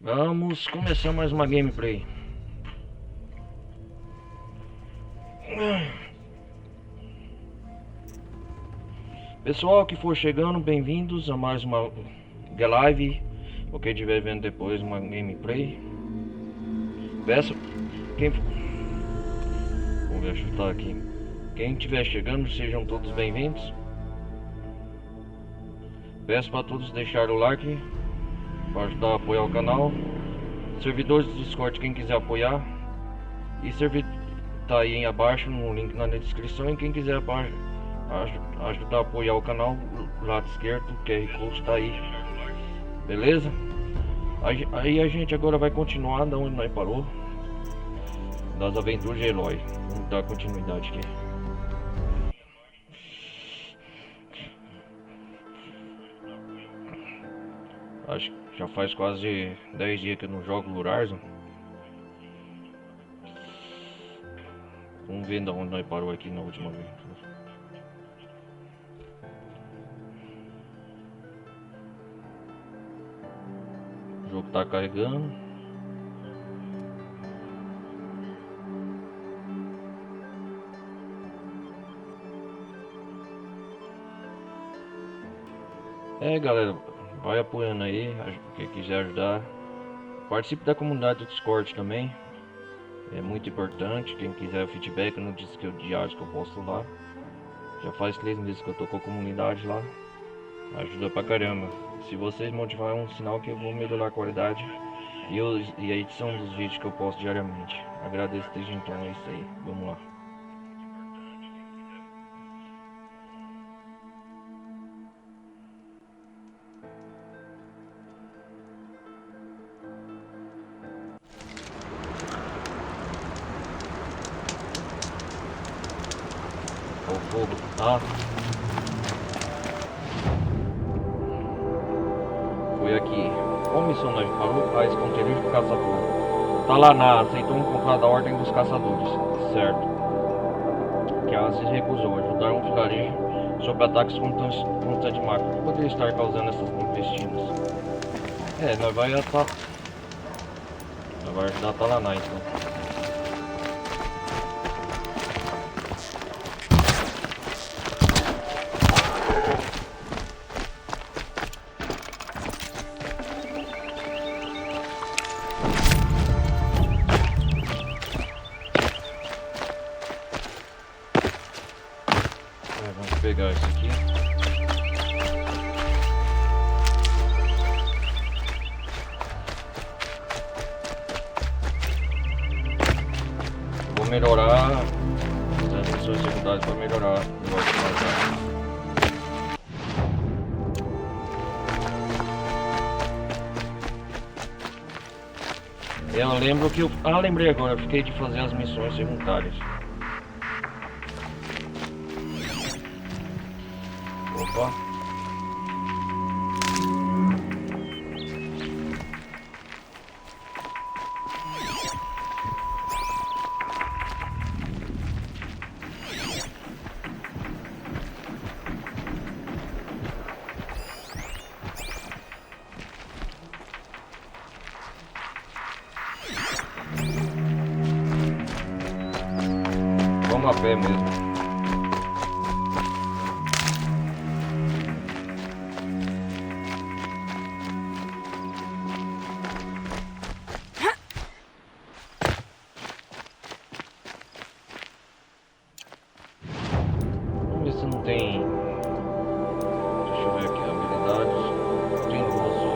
Vamos começar mais uma gameplay. Pessoal que for chegando, bem-vindos a mais uma live. Ou quem estiver vendo depois uma gameplay. Peço quem... Vamos ver, chutar aqui. Quem estiver chegando, sejam todos bem-vindos. Peço para todos deixarem o like para ajudar a apoiar o canal. Servidores do Discord, quem quiser apoiar. E tá aí abaixo no link na descrição. E quem quiser ajudar a apoiar o canal, lado esquerdo, o QR Code tá aí. Beleza? Aí a gente agora vai continuar da onde nós parou. Das aventuras de Eloy. Vamos dar continuidade aqui. Acho que já faz quase 10 dias que eu não jogo Lurazon. Vamos ver de onde nós parou aqui na última vez. O jogo tá carregando. Galera, vai apoiando aí, quem quiser ajudar. Participe da comunidade do Discord também. É muito importante. Quem quiser feedback no diário que eu posto lá. Já faz 3 meses que eu tô com a comunidade lá. Ajuda pra caramba. Se vocês motivarem, é um sinal que eu vou melhorar a qualidade e a edição dos vídeos que eu posto diariamente. Agradeço desde então, é isso aí. Vamos lá. O fogo, tá? Foi aqui. Qual missão nós parou? A esconderijo do caçador. Tá lá na aceitou encontrar da ordem dos caçadores. Certo. Que ela se recusou. Ajudar um vilarejo sob ataques constantes de máquina. Que poderia estar causando essas intestinas? Nós vai ajudar a Talaná então. Vamos pegar isso aqui. Vou melhorar as missões secundárias para melhorar o negócio de matar. Eu lembro que eu... lembrei agora, eu fiquei de fazer as missões secundárias. Opa. Vamos a pé mesmo. Vamos ver se não tem. Deixa eu ver aqui, habilidades. Tem duas só.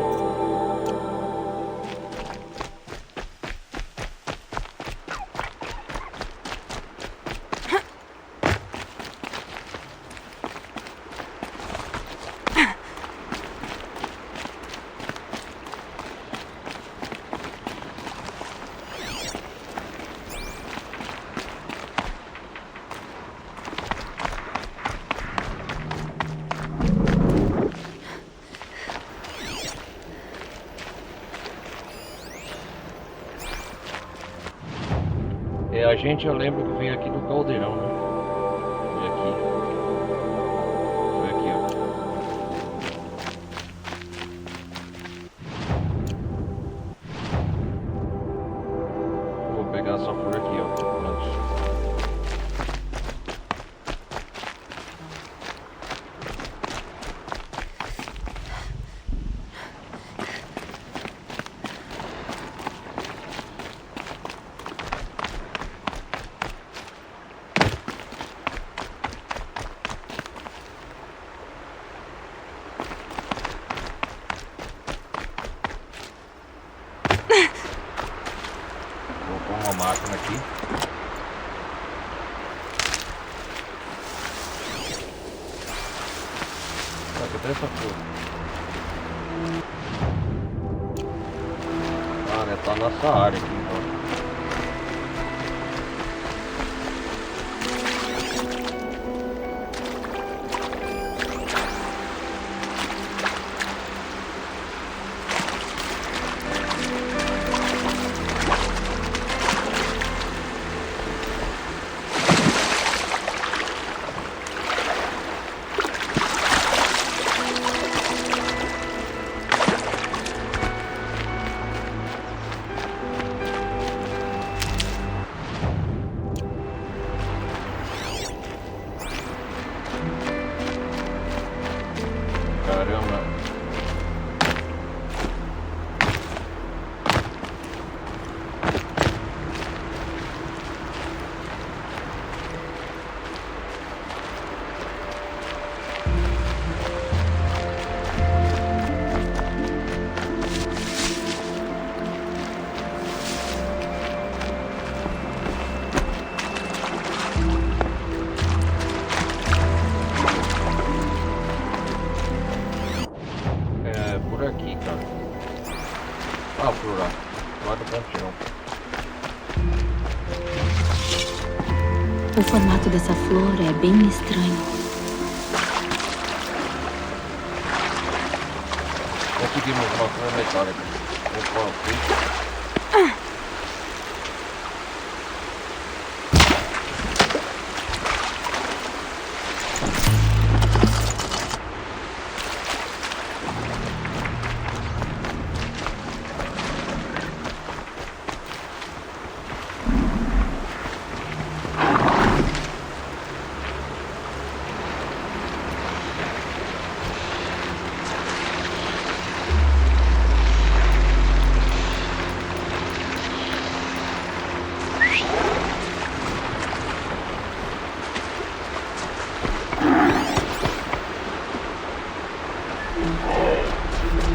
A gente, eu lembro que veio aqui do Caldeirão, né? Foi aqui. Foi aqui, ó. pegar essa flor aqui, ó. Vou pôr uma máquina aqui. Cadê essa flor? Ah, né? Tá nessa área aqui então. Caramba. É por aqui, cara. Ah, por lá. Lá do ponteirão. O formato dessa flor é bem estranho. Conseguimos uma flor metálica. Opa, feito.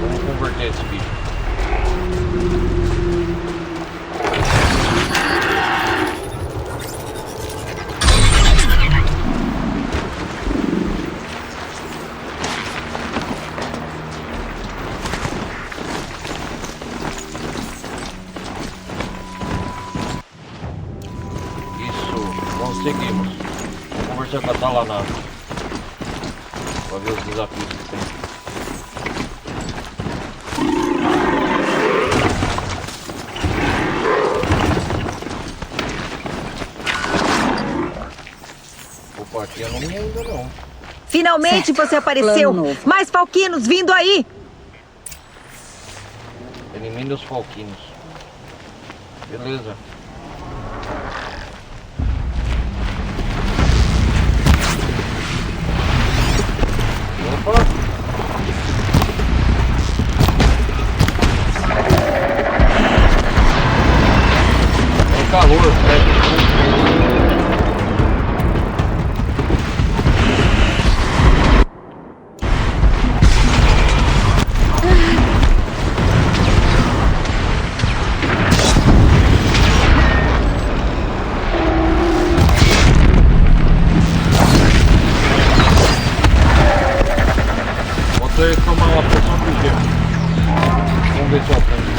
Vamos converter esse bicho. Isso, conseguimos. Vou conversar com a Talanada pra ver os desafios que tem. Opa, aqui eu não me ainda não. Finalmente você apareceu! Mais falquinos vindo aí! Elimine os falquinos. Beleza. Opa! É o calor, vou ter que tomar uma poção de gelo. Vamos ver se eu aprendo.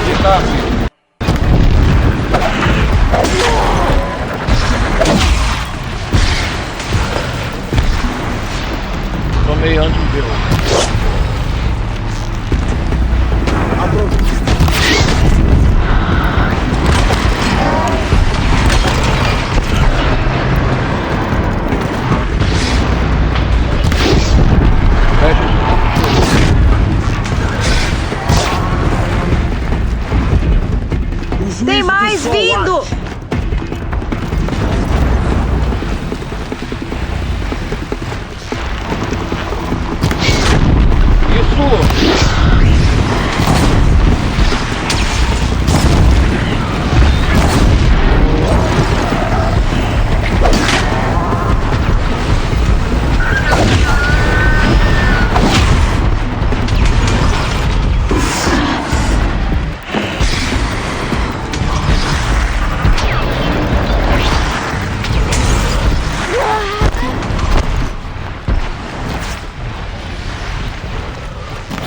Eita, filho. Tomei antes de gelo.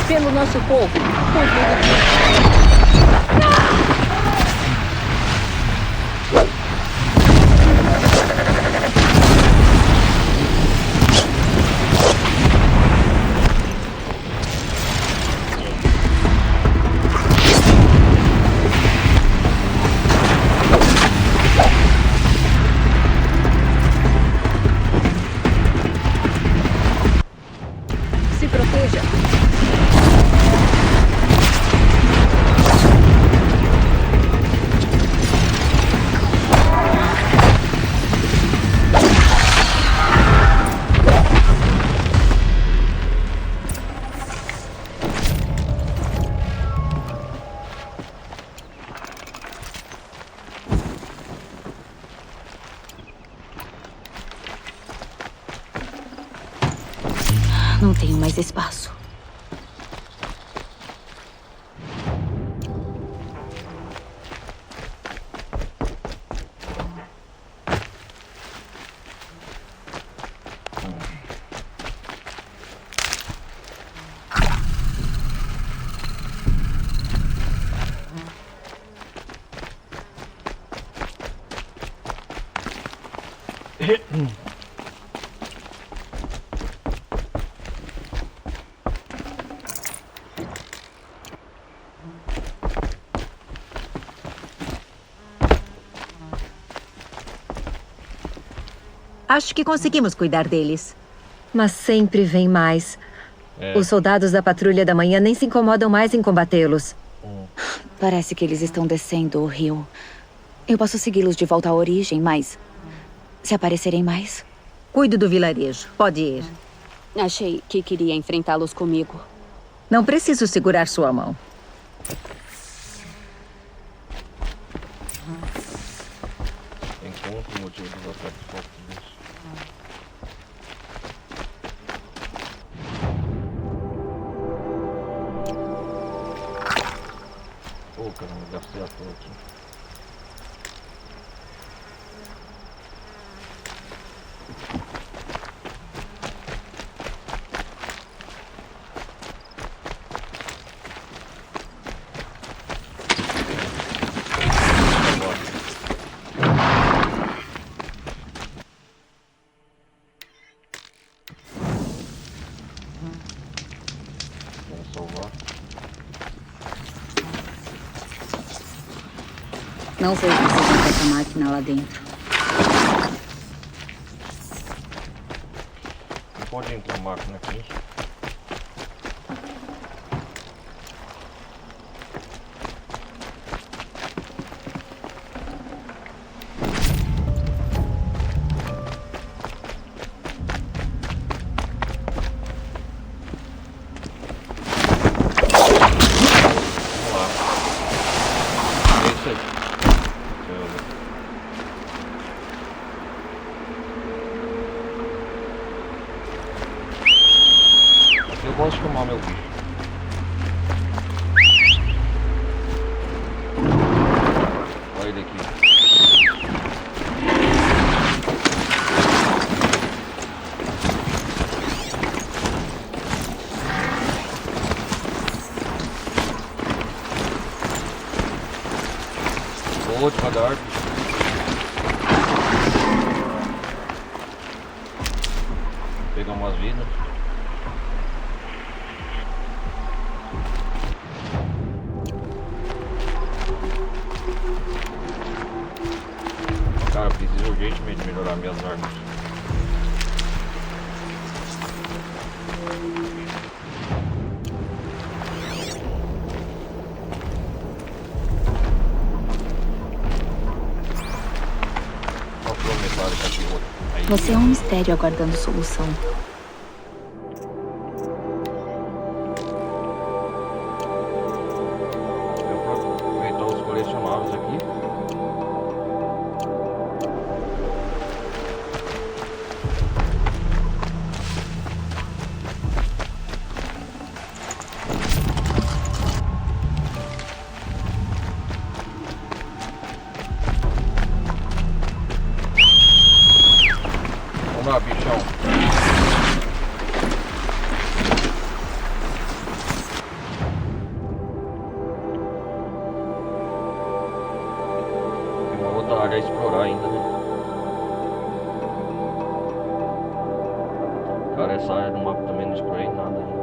Pelo nosso povo, cuide de... Se proteja. Não tenho mais espaço. Acho que conseguimos cuidar deles. Mas sempre vem mais. Os soldados da patrulha da manhã nem se incomodam mais em combatê-los. Parece que eles estão descendo o rio. Eu posso segui-los de volta à origem, mas... se aparecerem mais... Cuido do vilarejo. Pode ir. Achei que queria enfrentá-los comigo. Não preciso segurar sua mão. Encontre o motivo dos ataques furtivos. Pô, caramba, gastei a toa aqui. Vamos salvar. Não sei se você tem essa máquina lá dentro. Não pode entrar máquina aqui. Eu gosto de filmar meu bicho. Olha ele aqui. Boa, devagar, bicho. Pegar umas vidas. Cara, preciso urgentemente melhorar minhas armas. Qual foi o metálico aqui? Aí. Você é um mistério aguardando solução. Eu vou aproveitar os colecionáveis aqui. Vamos lá, bichão. é explorar ainda, né? Cara, essa área do mapa também não explorei nada ainda.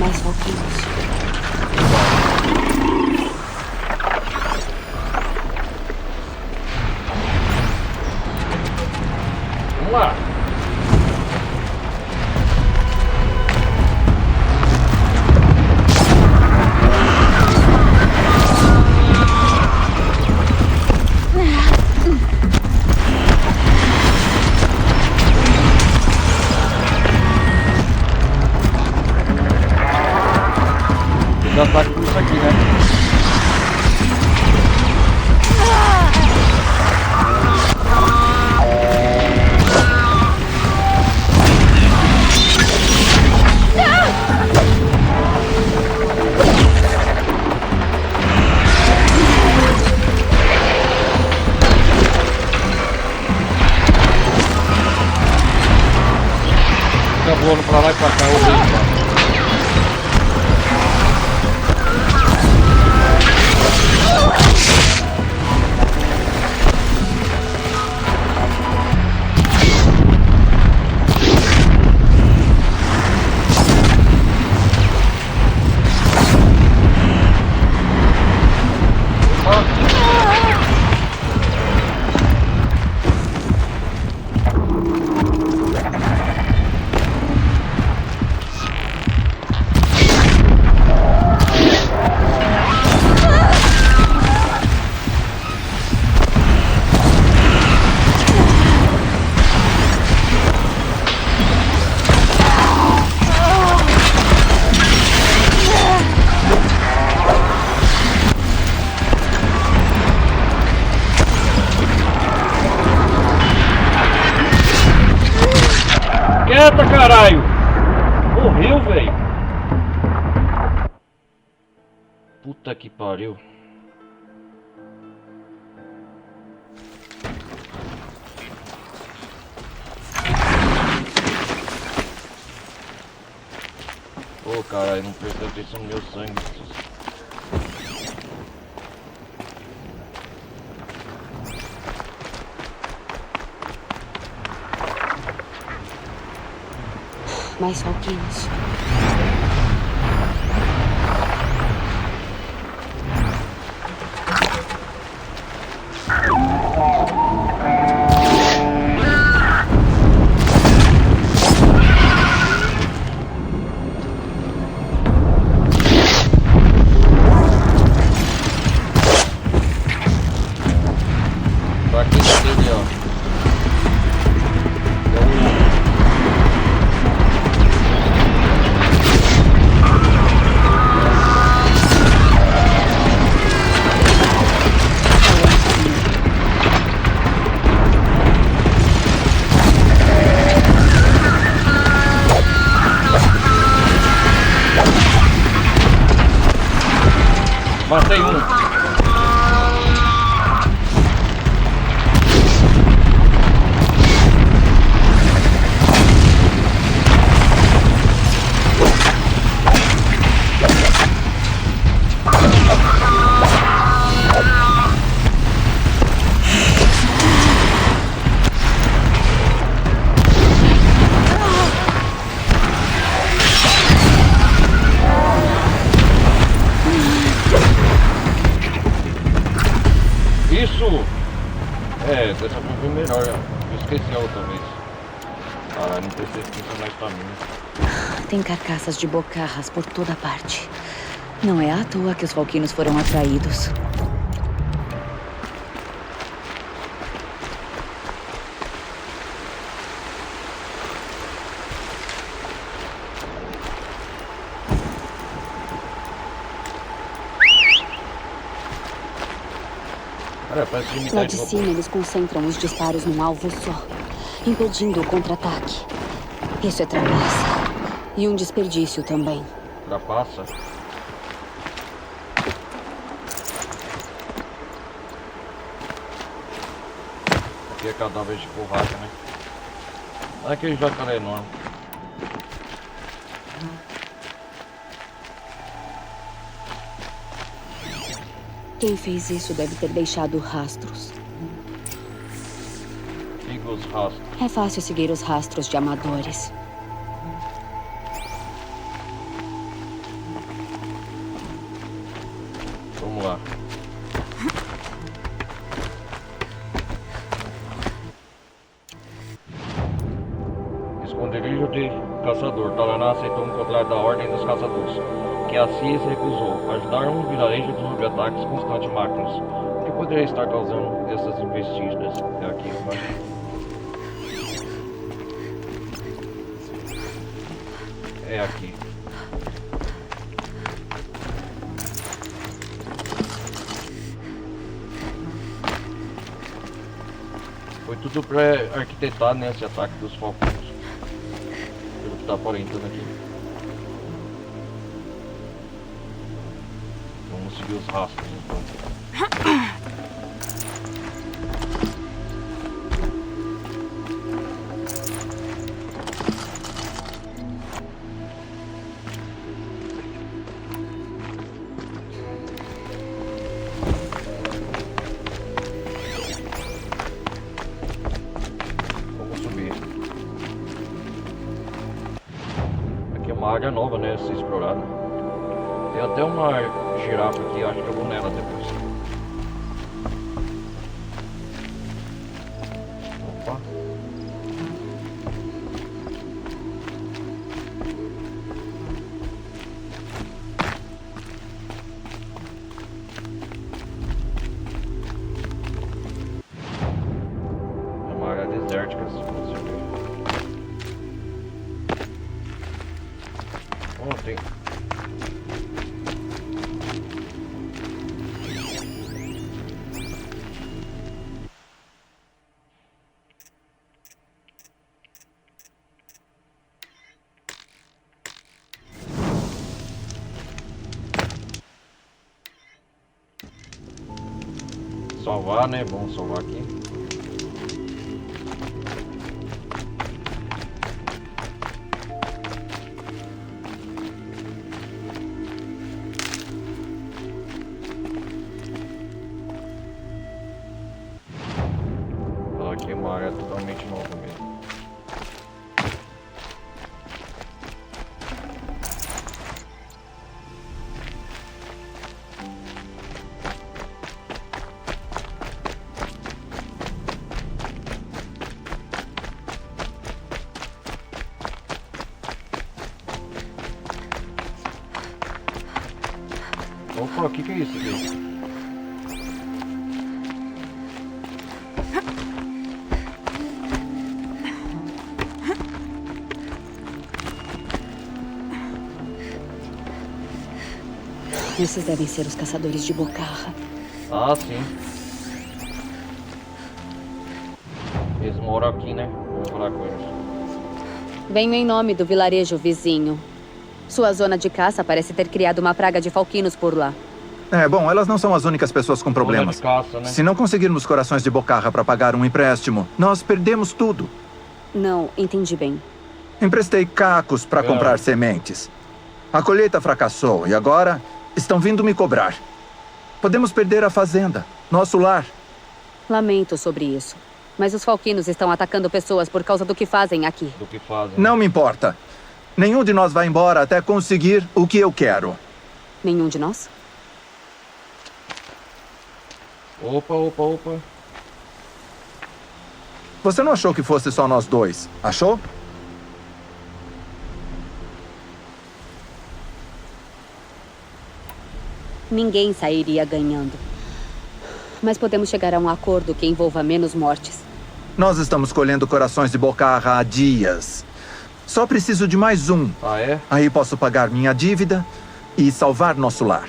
Mais valquírios. Vamos lá! Já tá com isso aqui, né? Fica voando pra lá e pra cá, eu vejo. Quieta, caralho! Morreu, velho! Puta que pariu! Ô, caralho, não prestou atenção no meu sangue. Mais valquírios. Pra aqui dele, ó. Matei um. Isso! É, dessa vez foi melhor. Eu esqueci a outra vez. Caralho, não precisa funcionar estamina. Tem carcaças de bocarras por toda parte. Não é à toa que os valquinos foram atraídos. Lá de cima, eles concentram os disparos num alvo só, impedindo o contra-ataque. Isso é trapaça. E um desperdício também. Trapaça? Aqui é cadáver de borracha, né? Aquele jacaré enorme. Quem fez isso deve ter deixado rastros. Siga os rastros. É fácil seguir os rastros de amadores. Vamos lá. Esconderijo de caçador. Talaná aceitou um contrário da ordem dos caçadores, que assim se recusou. Ajudar um vilarejo sob ataques constantes de máquinas. O que poderia estar causando essas investidas? É aqui, vai. É aqui. Foi tudo pré-arquitetado nesse ataque dos falcões. Pelo que tá aparentando aqui. Vamos seguir os rastros então. Uma área nova, né, a ser explorada. Tem até uma girafa aqui, acho que eu vou nela depois. Opa. É uma área desértica, se você ver. Tem. Salvar, né? Vamos salvar aqui. Aqui é uma área totalmente nova mesmo. Opa, o que é isso aqui? Esses devem ser os caçadores de Bocarra. Ah, sim. Eles moram aqui, né? Vamos falar com eles. Venho em nome do vilarejo vizinho. Sua zona de caça parece ter criado uma praga de falquinos por lá. Bom, elas não são as únicas pessoas com problemas. Zona de caça, né? Se não conseguirmos corações de Bocarra para pagar um empréstimo, nós perdemos tudo. Não, entendi bem. Emprestei cacos para comprar sementes. A colheita fracassou e agora estão vindo me cobrar. Podemos perder a fazenda, nosso lar. Lamento sobre isso. Mas os falquinos estão atacando pessoas por causa do que fazem aqui. Do que fazem. Não me importa. Nenhum de nós vai embora até conseguir o que eu quero. Nenhum de nós? Opa, opa, opa. Você não achou que fosse só nós dois, achou? Ninguém sairia ganhando. Mas podemos chegar a um acordo que envolva menos mortes. Nós estamos colhendo corações de Bocarra há dias. Só preciso de mais um. Ah, é? Aí posso pagar minha dívida e salvar nosso lar.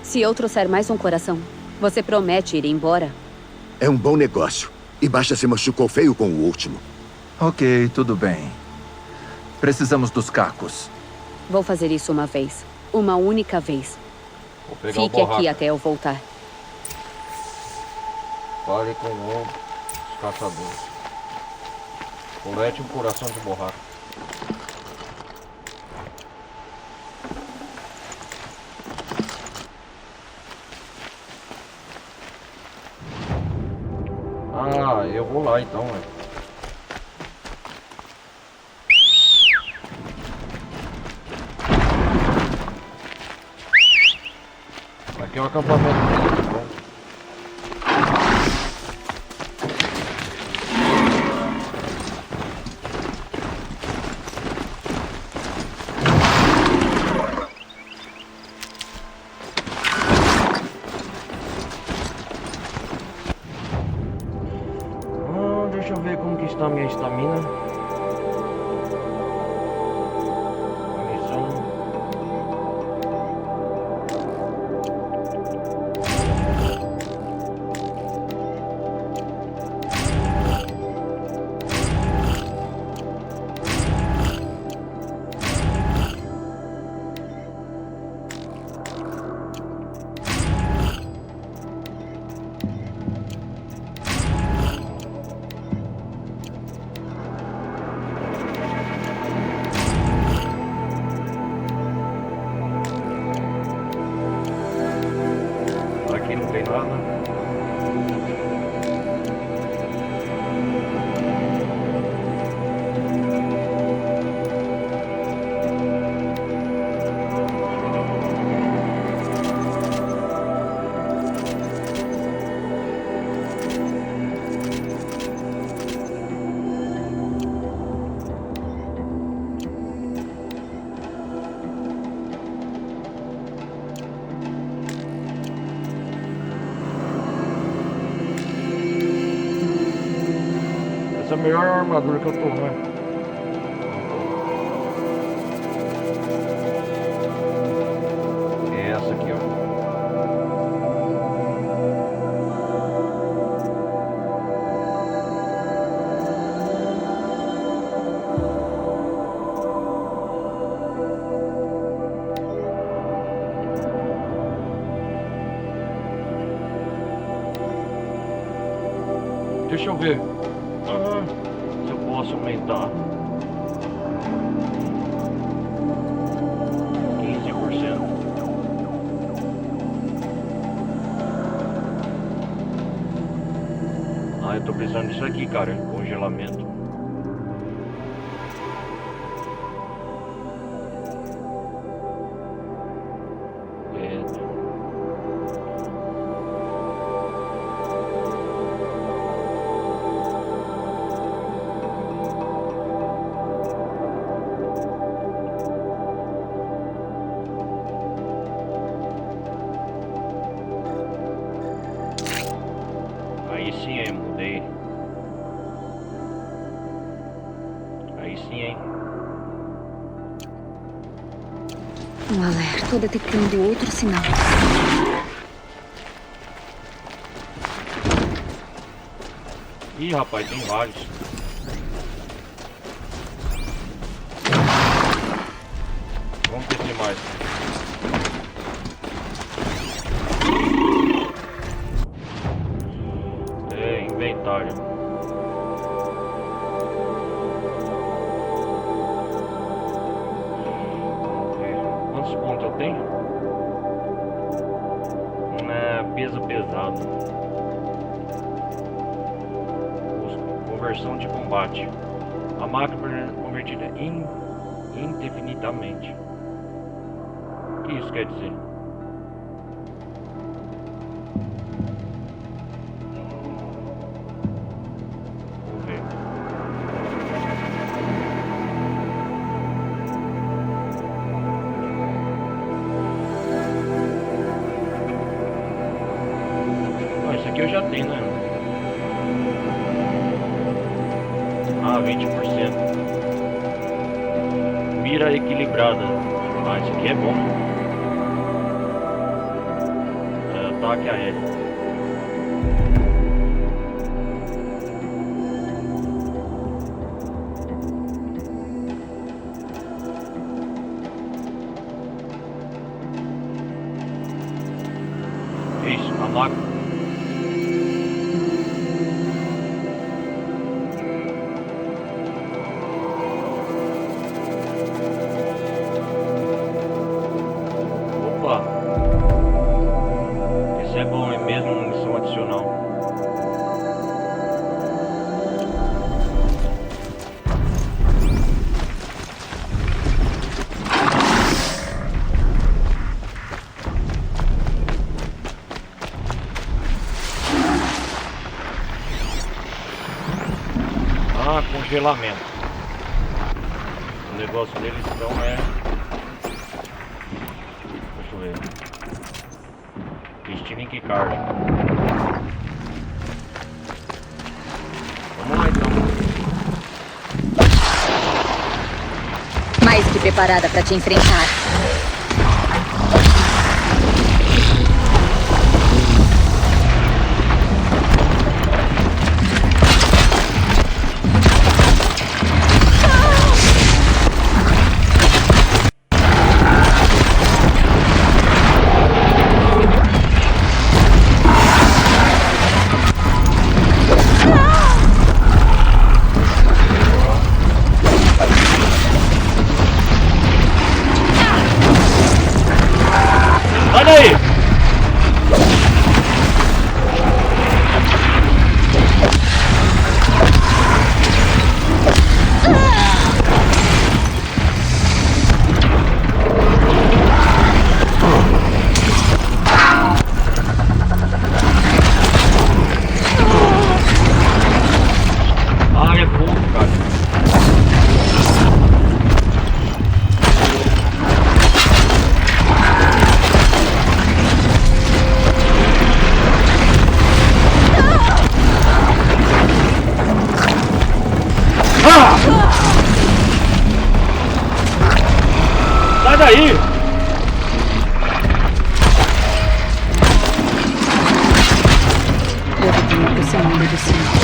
Se eu trouxer mais um coração, você promete ir embora? É um bom negócio. E Baixa se machucou feio com o último. Ok, tudo bem. Precisamos dos cacos. Vou fazer isso uma vez. Uma única vez. Vou pegar o Fique aqui borracha. até eu voltar. Fale com os caçadores. Colete um coração de borracha. Ah, eu vou lá então, velho. Aqui é o acampamento dele, tá bom? Deixa eu ver como que está a minha estamina. Munição. Aqui não tem nada. Essa é a melhor armadura que eu tô, né? É essa aqui, ó. Deixa eu ver. Se eu posso aumentar 15%. Ah, eu tô precisando disso aqui, cara. Congelamento. Aí sim, hein, mudei. Aí sim, hein. Um alerta, detectando outro sinal. Ih, rapaz, tem vários. Vamos ver se mais. Inventário. Vamos ver. Quantos pontos eu tenho? Peso pesado. Conversão de combate. A máquina convertida indefinidamente. O que isso quer dizer? Aqui eu já tenho, né? Ah, 20%. Mira equilibrada. Ah, isso aqui é bom. Ataque aéreo. Isso, a máquina. congelamento. O negócio deles então é... Deixa eu ver. Steven Kikard. Vamos lá então. Mais que preparada para te enfrentar. Sai daí! Ah, é fogo, cara. Sai daí! Eu tô me aproximando do centro.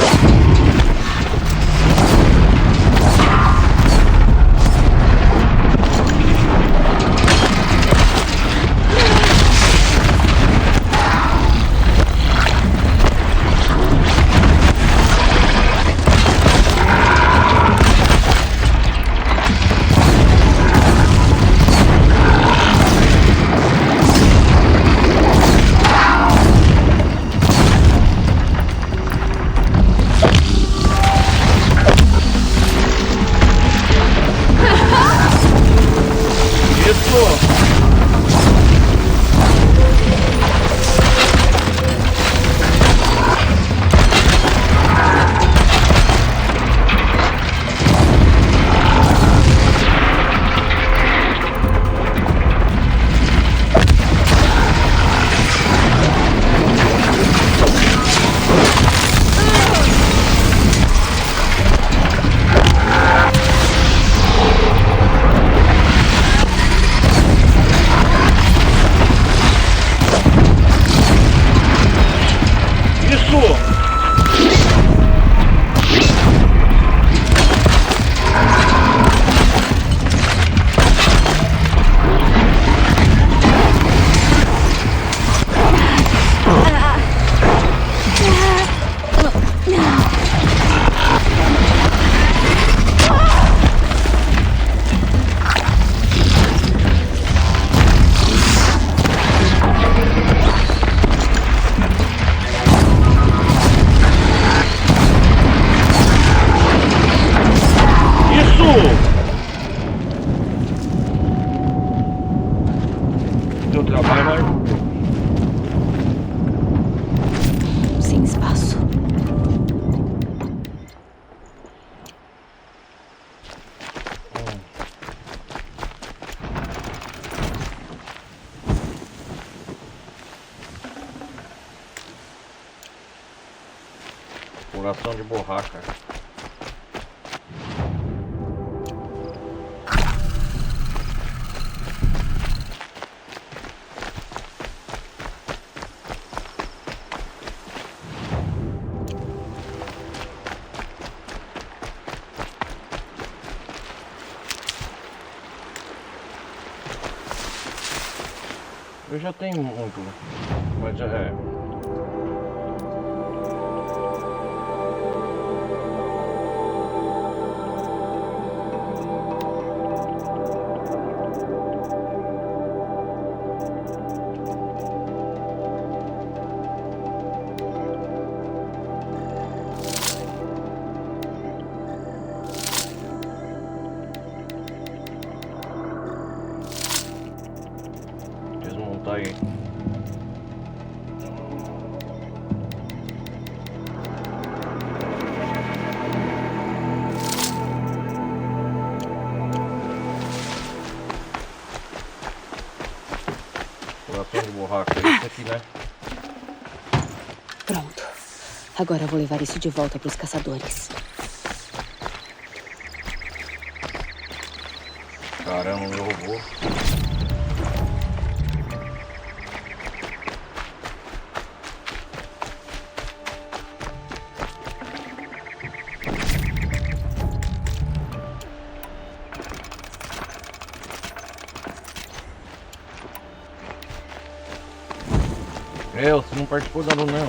Teu trabalho, mas... Sem espaço. Coração de borracha. Eu já tenho muito, mas já é. Desmontar aí. Coração de borracha, é isso aqui, né? Pronto. Agora eu vou levar isso de volta para os caçadores. Caramba, meu robô. Você não participou da reunião.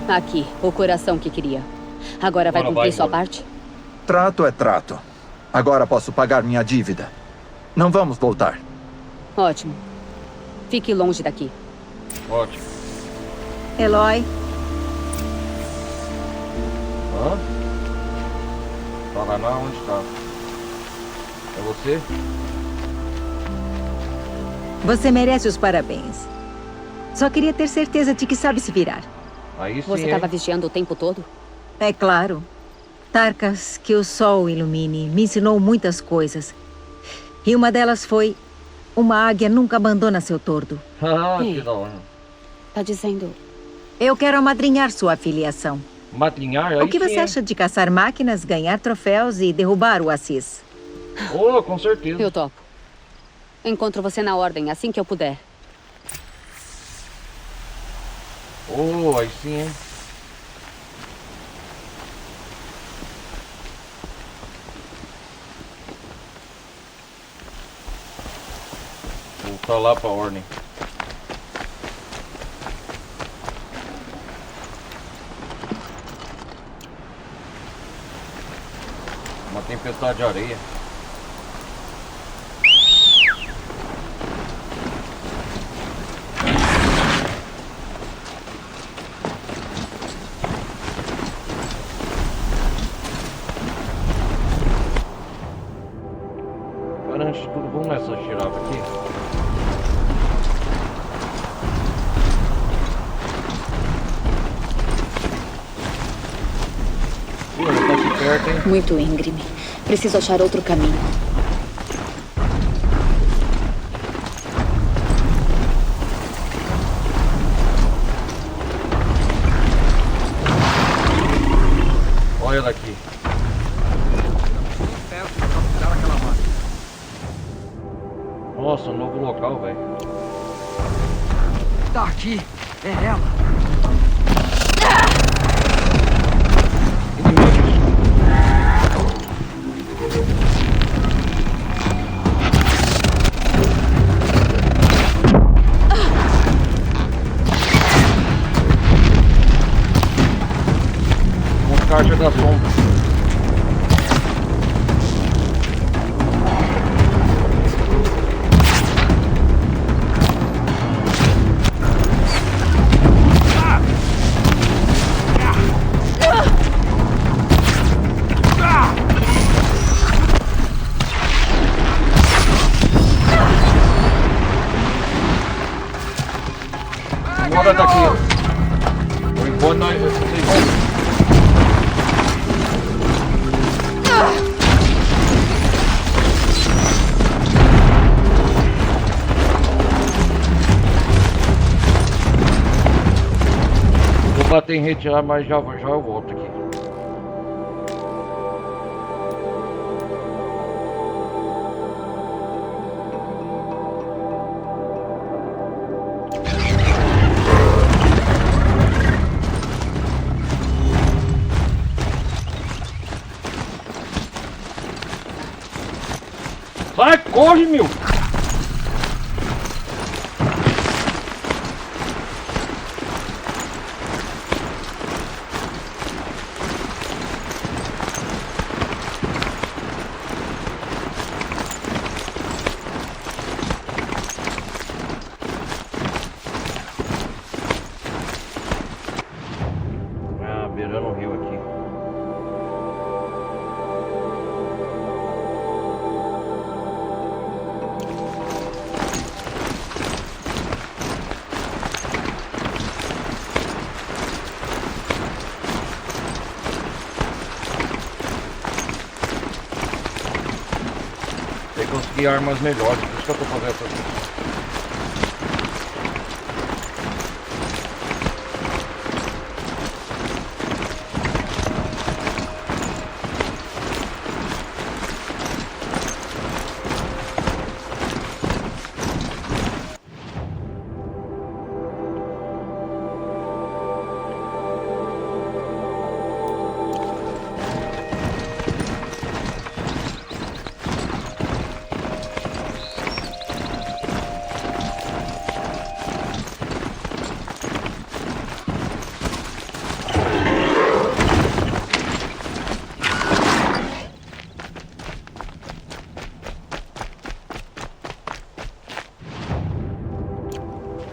Aqui, o coração que queria. Agora vai cumprir sua parte? Trato é trato. Agora posso pagar minha dívida. Não vamos voltar. Ótimo. Fique longe daqui. Ótimo. Eloy, Hã? Tá lá onde está? É você? você merece os parabéns. Só queria ter certeza de que sabe se virar. Aí sim, Você estava vigiando o tempo todo? É claro. Tarkas, que o sol ilumine, me ensinou muitas coisas. E uma delas foi: uma águia nunca abandona seu tordo. Ah, Ei. que da hora. Tá dizendo... Eu quero amadrinhar sua afiliação. Madrinhar? Aí O que sim, você acha de caçar máquinas, ganhar troféus e derrubar o Assis? Oh, com certeza. Eu topo. Encontro você na ordem assim que eu puder. Oh, aí sim, hein? Voltar lá pra ordem. Uma tempestade de areia. Cara, antes de tudo, vamos nessa girafa aqui. Pô, ela tá aqui perto, hein? Muito íngreme. Preciso achar outro caminho. Olha ela aqui. Nossa, um novo local, velho. Tá aqui, é ela. Inimigos. Caixa da sombra. Bora daqui. Por enquanto nós vocês vão. Vou bater em retirar, mas já eu volto aqui. Vai, corre, meu! Ah, beirando o rio aqui. ter armas melhores, por isso que eu tô fazendo essas coisas.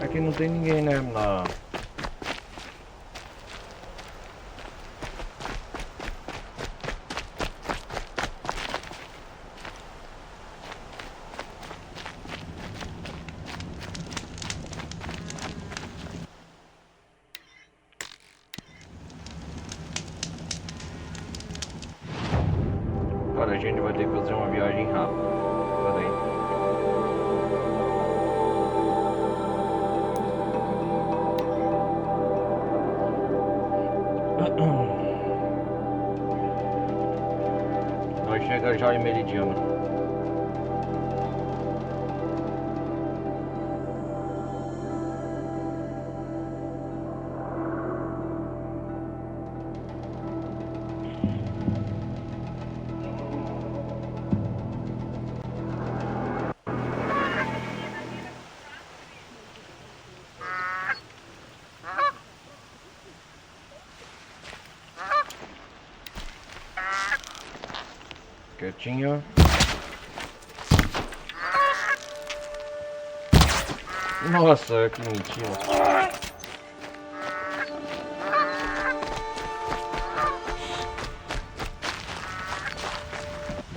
Aqui não tem ninguém, né, na... Cara, a gente vai ter que fazer uma viagem rápida. Pera aí. Nós chega já em Meridiano. Quietinho. Nossa, que mentira.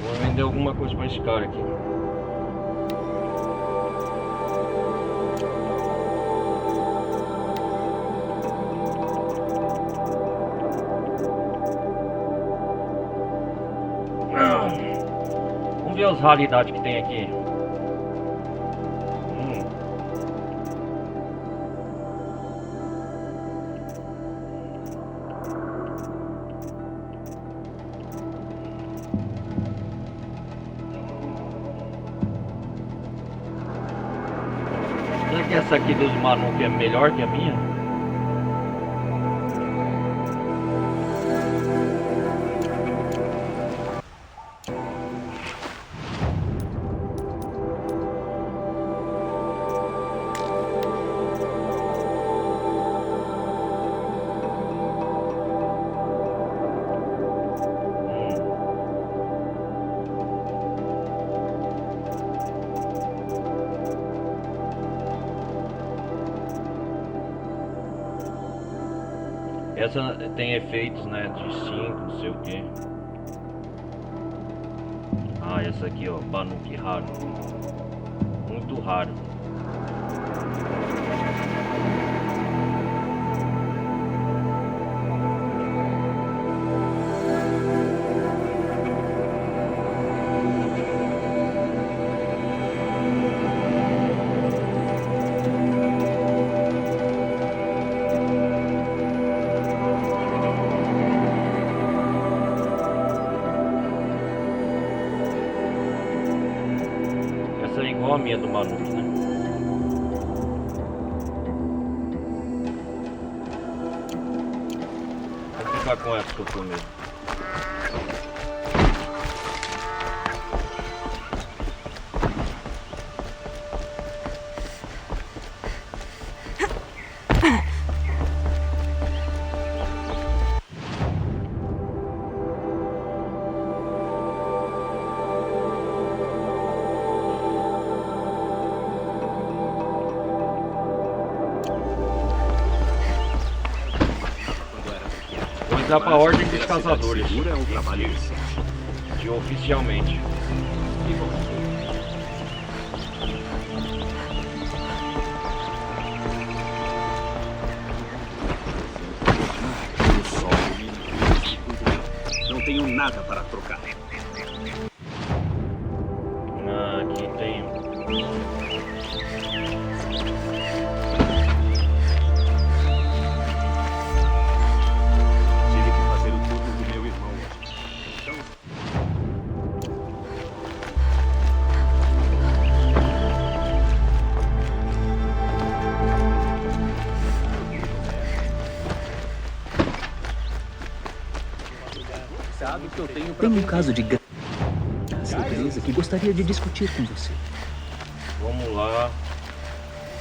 Vou vender alguma coisa pra esse cara aqui. Vamos ver as raridades que tem aqui. Será que essa aqui dos Manuk é melhor que a minha? Essa tem efeitos, né, de 5, não sei o que. Ah, essa aqui, ó, Banuk raro. Muito raro. Essa é igual a minha do Manuk, né? Vou ficar com essa que eu tô mesmo. Dá pra ordem dos caçadores. É um trabalho De oficialmente. Não tenho nada para trocar. Ah, aqui. Tive que fazer o turno do meu irmão hoje. Então, sabe que eu tenho pra Tem um caso de surpresa que gostaria de discutir com você. Vamos lá.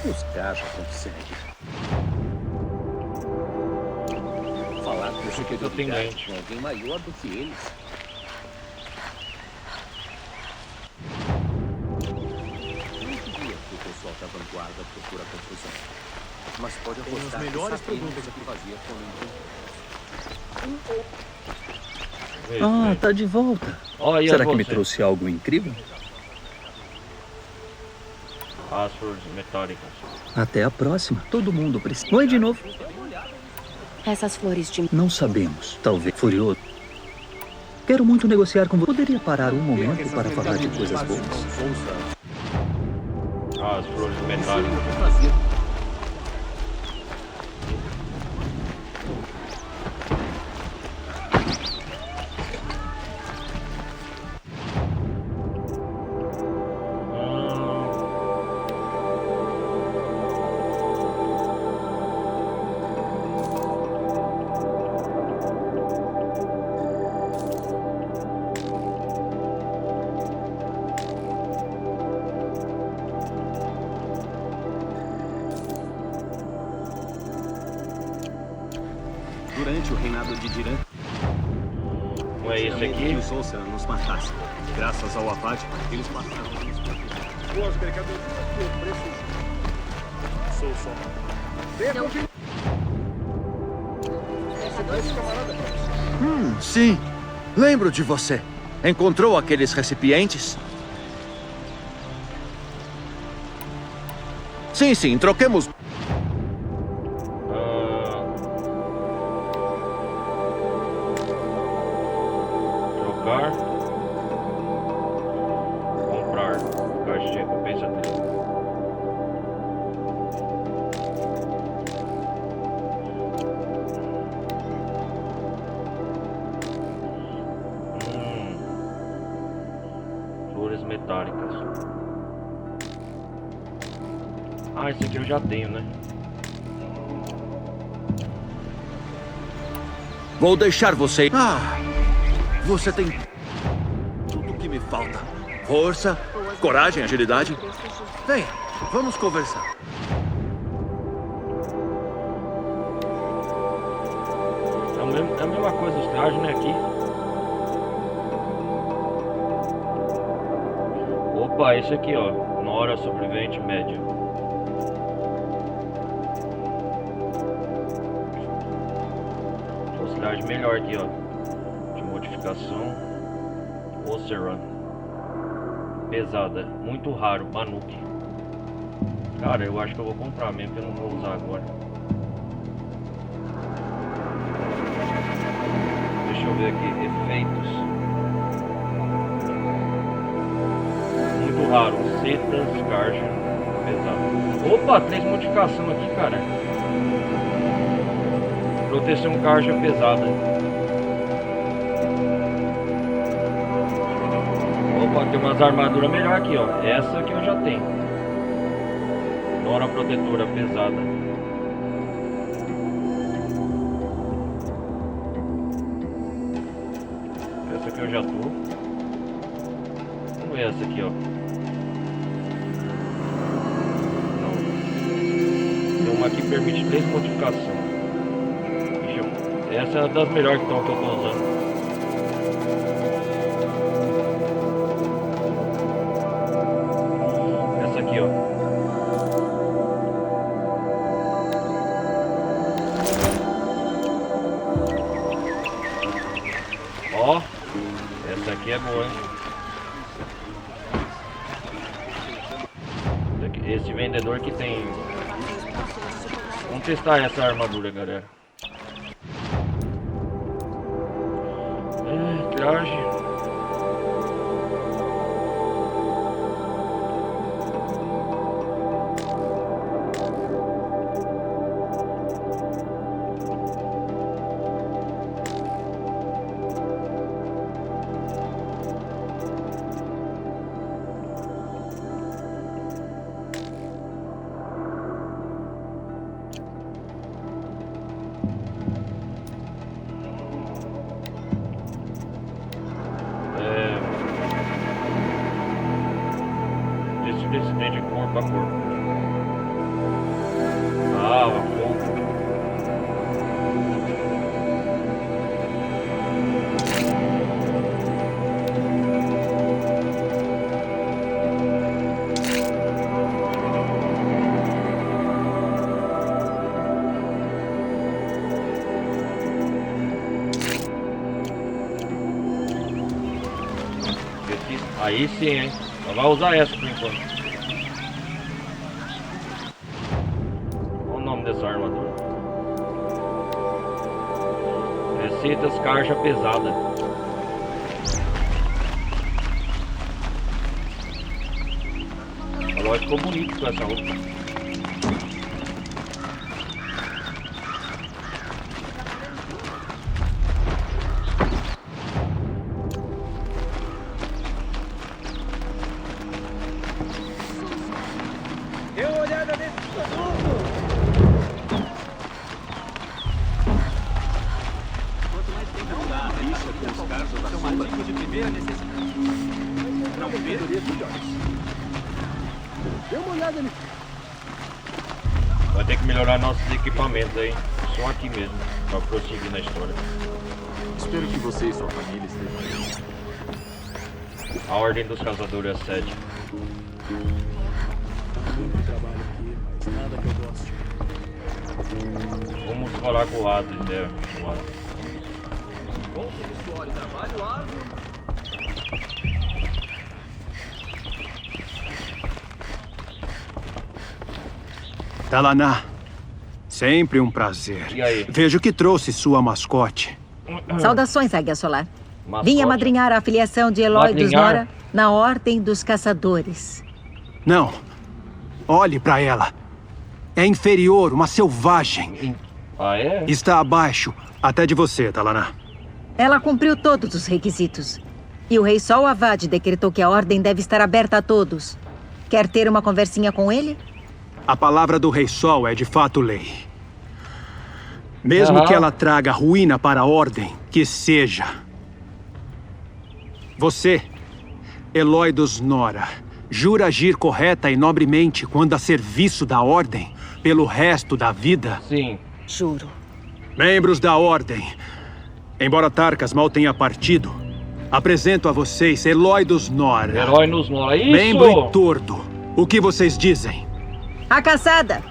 Os caras conseguem. Falar com Isso aqui que eu tenho em mente. com alguém maior do que eles. Não diria que o pessoal da vanguarda procura confusão. Mas pode apostar os melhores que sabemos produtos o que fazia quando Ah, tá de volta. Olha Será que me você. trouxe algo incrível? As flores metálicas. Até a próxima. Todo mundo precisa. Oi de novo. Essas flores de... Não sabemos. Talvez furioso. Quero muito negociar com você. Poderia parar um momento para falar de coisas boas? As flores metálicas. fazia. Durante o reinado de Diran, Não é esse aqui? os Ouça nos matassem. Graças ao abate, eles passaram. Boas mercadorias por preço justo. Sou só. Sim. Lembro de você. Encontrou aqueles recipientes? Sim, troquemos. Trocar. Comprar. Caixa de recompensa 3. Flores metálicas. Ah, esse aqui eu já tenho, né? Vou deixar você. Você tem tudo que me falta. Força, coragem, agilidade. Vem, vamos conversar. É a mesma coisa os trajes, né? Aqui. Opa, esse aqui, ó. Nora sobrevivente médio. Os trajes melhor aqui, ó. De modificação. Oceran. Pesada. Muito raro. Manuke. Cara, eu acho que eu vou comprar mesmo, que eu não vou usar agora. Deixa eu ver aqui. Efeitos. Muito raro. Setas, Carja. Pesado. Opa, 3 modificações aqui, cara. Proteção Carja pesada. Opa, tem umas armaduras melhor aqui, ó. Essa que eu já tenho. Nora protetora pesada. Essa aqui eu já tô. Vamos ver essa aqui, ó. Não. Tem uma que permite 3 modificações. Essa é uma das melhores que eu tô usando. Essa aqui, ó. Ó, essa aqui é boa, hein? Esse vendedor que tem. Vamos testar essa armadura, galera. Traje. descendente corpo a corpo. Ah, fogo. Aí sim, hein? Só vai usar essa por enquanto. Qual o nome dessa armadura? Receitas Carja Pesada. A loja ficou bonita com essa roupa. Dê uma olhada nesse produto! Quanto mais tempo não dá, isso aqui os casos da são artigos de primeira necessidade. Não ver? Dê uma olhada nisso. Vai ter que melhorar nossos equipamentos aí. Só aqui mesmo, pra prosseguir na história. Espero que você e sua família estejam bem. A Ordem dos Caçadores é 7. Muito trabalho aqui, mas nada que eu goste. Vamos falar com o Atlas, né? Bom suor e trabalho árduo. Talaná, sempre um prazer. E aí? Vejo que trouxe sua mascote. Saudações, Águia Solar. Mascote. Vim amadrinhar a afiliação de Eloy dos Madrinhar? Nora na Ordem dos Caçadores. Não. Olhe para ela. É inferior, uma selvagem. Ah, é? Está abaixo até de você, Talaná. Ela cumpriu todos os requisitos. E o Rei Sol Avad decretou que a Ordem deve estar aberta a todos. Quer ter uma conversinha com ele? A palavra do Rei Sol é de fato lei. Mesmo Aham. que ela traga ruína para a Ordem, que seja. Você, Eloy dos Nora, jura agir correta e nobremente quando a serviço da Ordem, pelo resto da vida? Sim. Juro. Membros da Ordem, embora Tarkas mal tenha partido, apresento a vocês Eloy dos Nora. Herói nos Nora. Isso! Membro e tordo. O que vocês dizem? A caçada!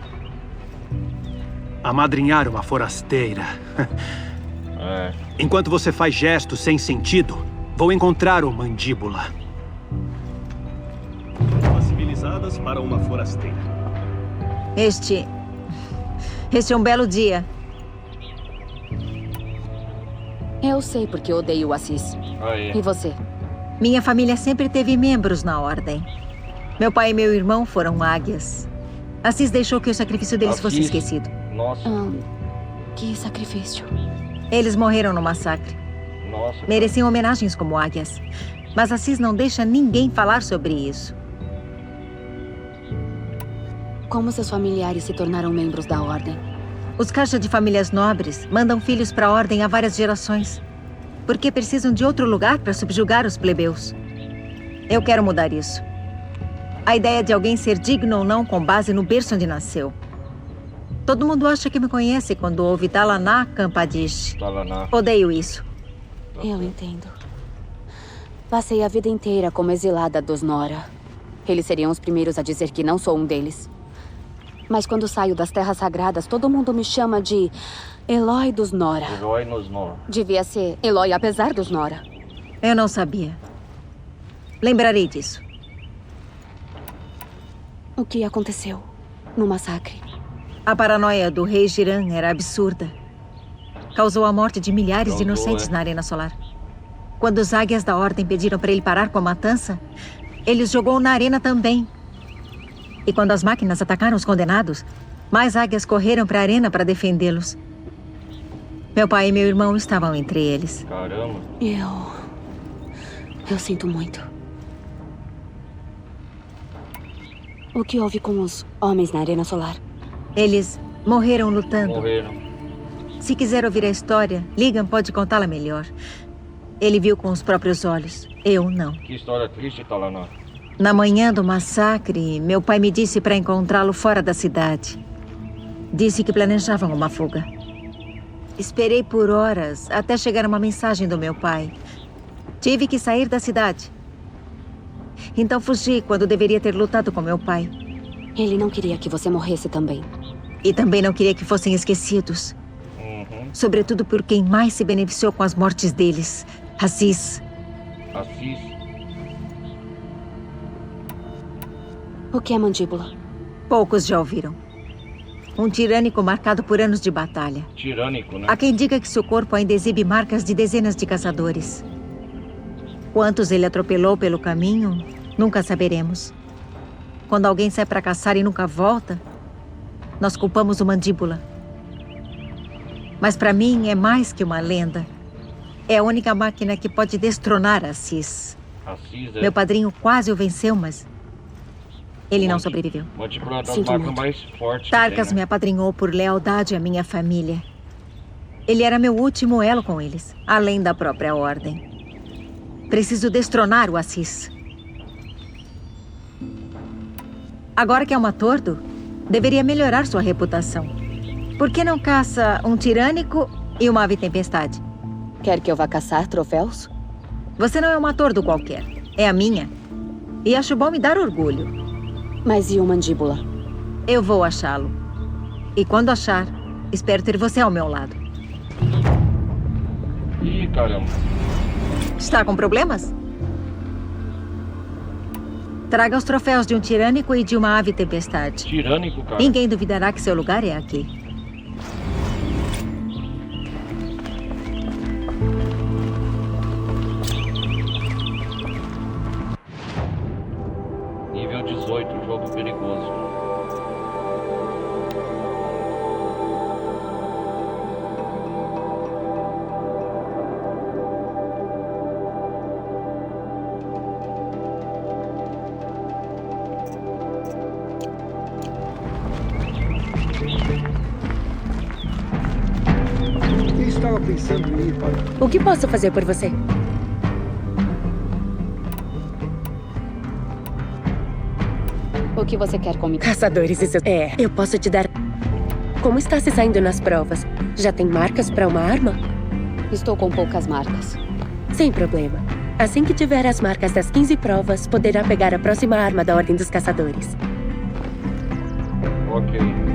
Amadrinhar uma forasteira. É. Enquanto você faz gestos sem sentido, vou encontrar o Mandíbula. Roupas civilizadas para uma forasteira. Este é um belo dia. Eu sei porque odeio o Assis. Aí. E você? Minha família sempre teve membros na Ordem. Meu pai e meu irmão foram águias. Assis deixou que o sacrifício deles fosse Assis. esquecido. Nossa. Que sacrifício. Eles morreram no massacre. Nossa. cara. Mereciam homenagens como águias. Mas Assis não deixa ninguém falar sobre isso. Como seus familiares se tornaram membros da Ordem? Os caixa de famílias nobres mandam filhos para a Ordem há várias gerações. Porque precisam de outro lugar para subjugar os plebeus. Eu quero mudar isso. A ideia de alguém ser digno ou não com base no berço onde nasceu. Todo mundo acha que me conhece quando ouve Talaná Campadish. Talaná. Odeio isso. Eu entendo. Passei a vida inteira como exilada dos Nora. Eles seriam os primeiros a dizer que não sou um deles. Mas quando saio das terras sagradas, todo mundo me chama de Eloy dos Nora. Herói nos Nora. Devia ser Eloy apesar dos Nora. Eu não sabia. Lembrarei disso. O que aconteceu no massacre? A paranoia do rei Giran era absurda. Causou a morte de milhares de Causou, inocentes é. na Arena Solar. Quando os águias da Ordem pediram para ele parar com a matança, ele os jogou na arena também. E quando as máquinas atacaram os condenados, mais águias correram para a arena para defendê-los. Meu pai e meu irmão estavam entre eles. Caramba. Eu sinto muito. O que houve com os homens na Arena Solar? Eles morreram lutando. Morreram. Se quiser ouvir a história, Ligan pode contá-la melhor. Ele viu com os próprios olhos. Eu não. Que história triste, Talaná. Na manhã do massacre, meu pai me disse para encontrá-lo fora da cidade. Disse que planejavam uma fuga. Esperei por horas até chegar uma mensagem do meu pai. Tive que sair da cidade. Então fugi quando deveria ter lutado com meu pai. Ele não queria que você morresse também. E também não queria que fossem esquecidos. Sobretudo por quem mais se beneficiou com as mortes deles. Aziz. Aziz? O que é mandíbula? Poucos já ouviram. Um tirânico marcado por anos de batalha. Tirânico, né? Há quem diga que seu corpo ainda exibe marcas de dezenas de caçadores. Quantos ele atropelou pelo caminho, nunca saberemos. Quando alguém sai para caçar e nunca volta, nós culpamos o Mandíbula. Mas para mim é mais que uma lenda. É a única máquina que pode destronar Aziz. Aziz é... Meu padrinho quase o venceu, mas ele não sobreviveu. Mandíbula é uma das marcas mais fortes. Tarkas me apadrinhou por lealdade à minha família. Ele era meu último elo com eles, além da própria ordem. Preciso destronar o Aziz. Agora que é um atordo, deveria melhorar sua reputação. Por que não caça um tirânico e uma ave tempestade? Quer que eu vá caçar troféus? Você não é um atordo qualquer. É a minha. E acho bom me dar orgulho. Mas e o Mandíbula? Eu vou achá-lo. E quando achar, espero ter você ao meu lado. Ih, caramba. Está com problemas? Traga os troféus de um tirânico e de uma ave tempestade. Tirânico, cara? Ninguém duvidará que seu lugar é aqui. Nível 18, jogo perigoso. Estava pensando em ir para... O que posso fazer por você? O que você quer comigo? Caçadores e seus... eu posso te dar... Como está se saindo nas provas? Já tem marcas para uma arma? Estou com poucas marcas. Sem problema. Assim que tiver as marcas das 15 provas, poderá pegar a próxima arma da Ordem dos Caçadores. Ok.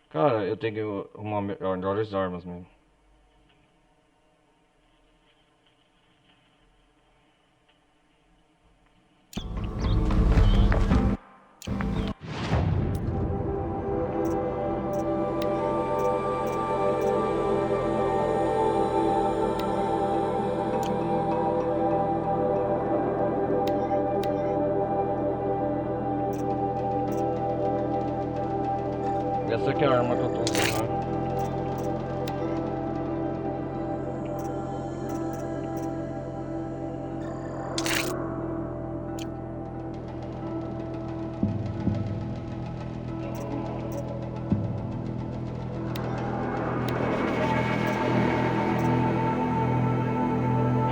Cara, eu tenho uma melhores armas mesmo. Essa aqui é a arma que eu tô usando, né?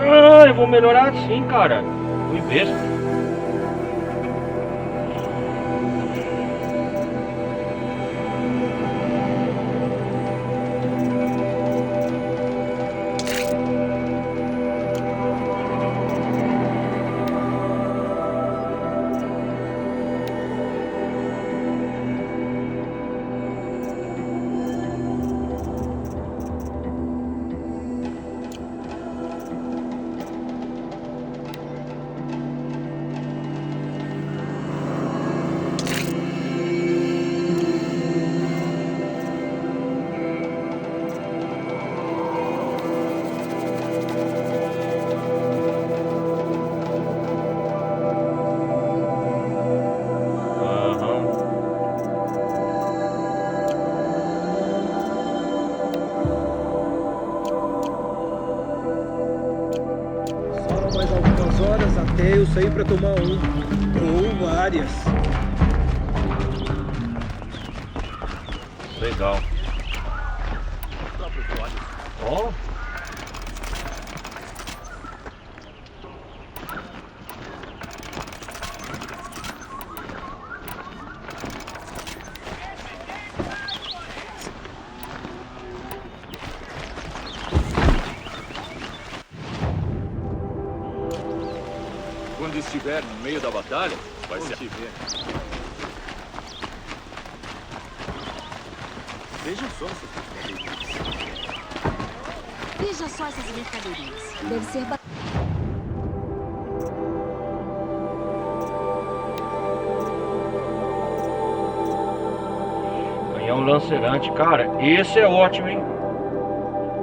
Ah, eu vou melhorar sim, cara. Fui besta. Mais algumas horas até eu sair para tomar um. Ou várias. Legal. Ó. Quando estiver no meio da batalha, vai se ver. Vejam só essas mercadorias. Veja só essas mercadorias. Deve ser Canhão lancerante. Cara, esse é ótimo, hein?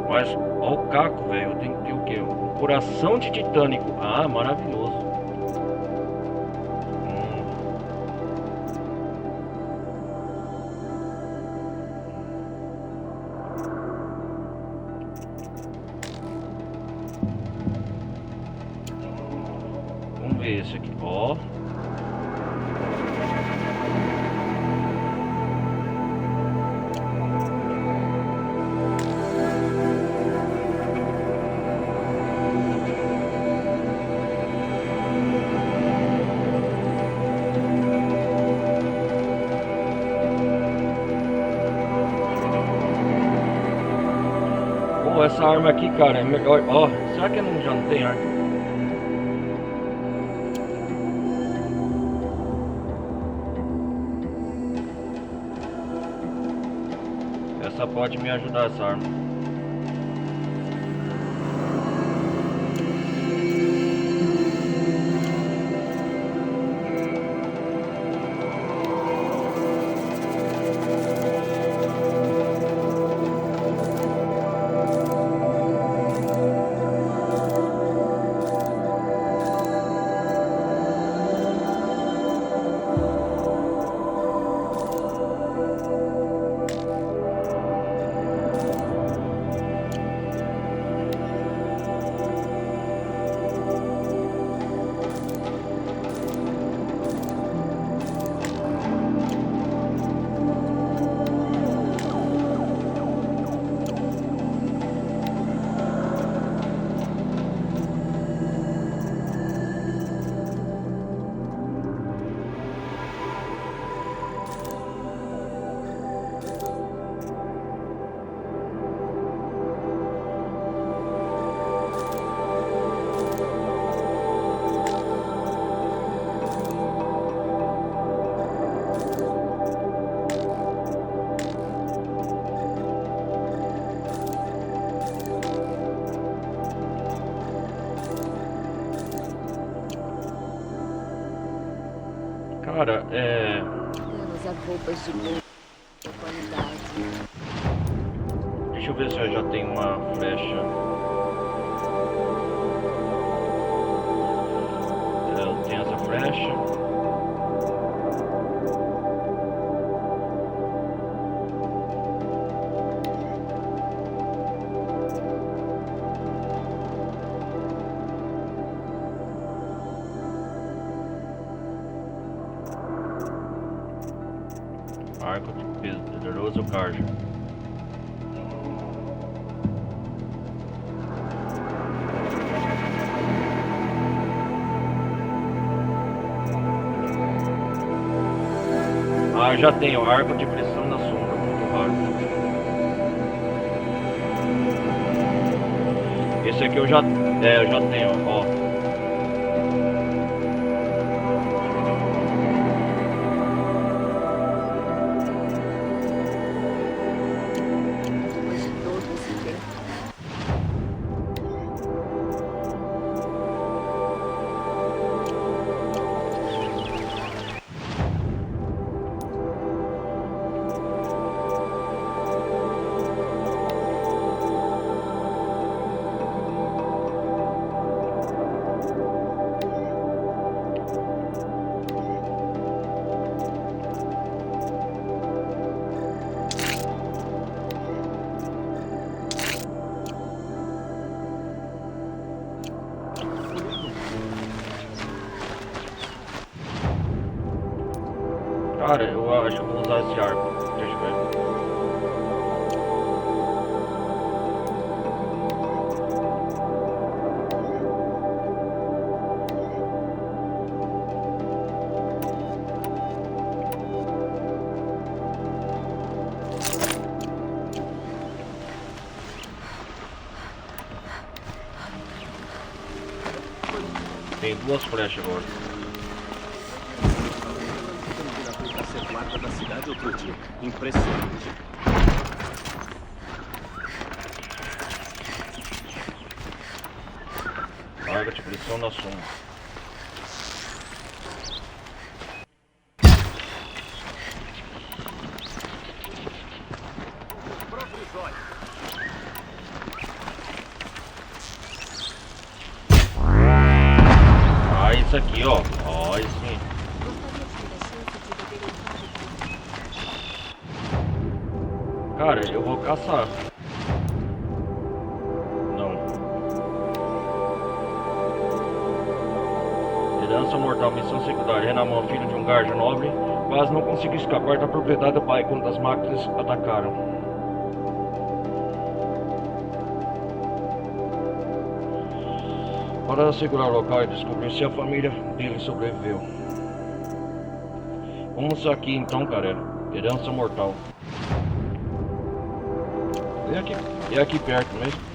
Mas, ó o caco, velho. Tem que ter o quê? Um coração de titânico. Ah, maravilhoso. Vamos ver esse aqui, ó. Pô, essa arma aqui, cara, é melhor. Ó, será que já não tem arma? Essa pode me ajudar, essa arma. Cara, usar roupas de boa qualidade. deixa eu ver se eu já tenho uma flecha. Eu tenho essa flecha. Arco de poderoso Carja. Ah, já tenho arco de pressão na sombra, muito raro. Esse aqui eu já tenho, ó. Cara, eu acho que eu vou usar esse arco. Deixa eu ver. Tem 2 flechas agora. Pra ser guarda da cidade outro dia. Impressionante. Larga de pressão na soma. Ah, isso aqui, ó. Ó, isso sim. Cara, eu vou caçar. Não. Herança mortal, missão secundária. Renamon, filho de um garja nobre, quase não conseguiu escapar da propriedade do pai quando as máquinas atacaram. Para assegurar o local e descobrir se a família dele sobreviveu. Vamos aqui então, cara. Herança mortal. É aqui perto mesmo.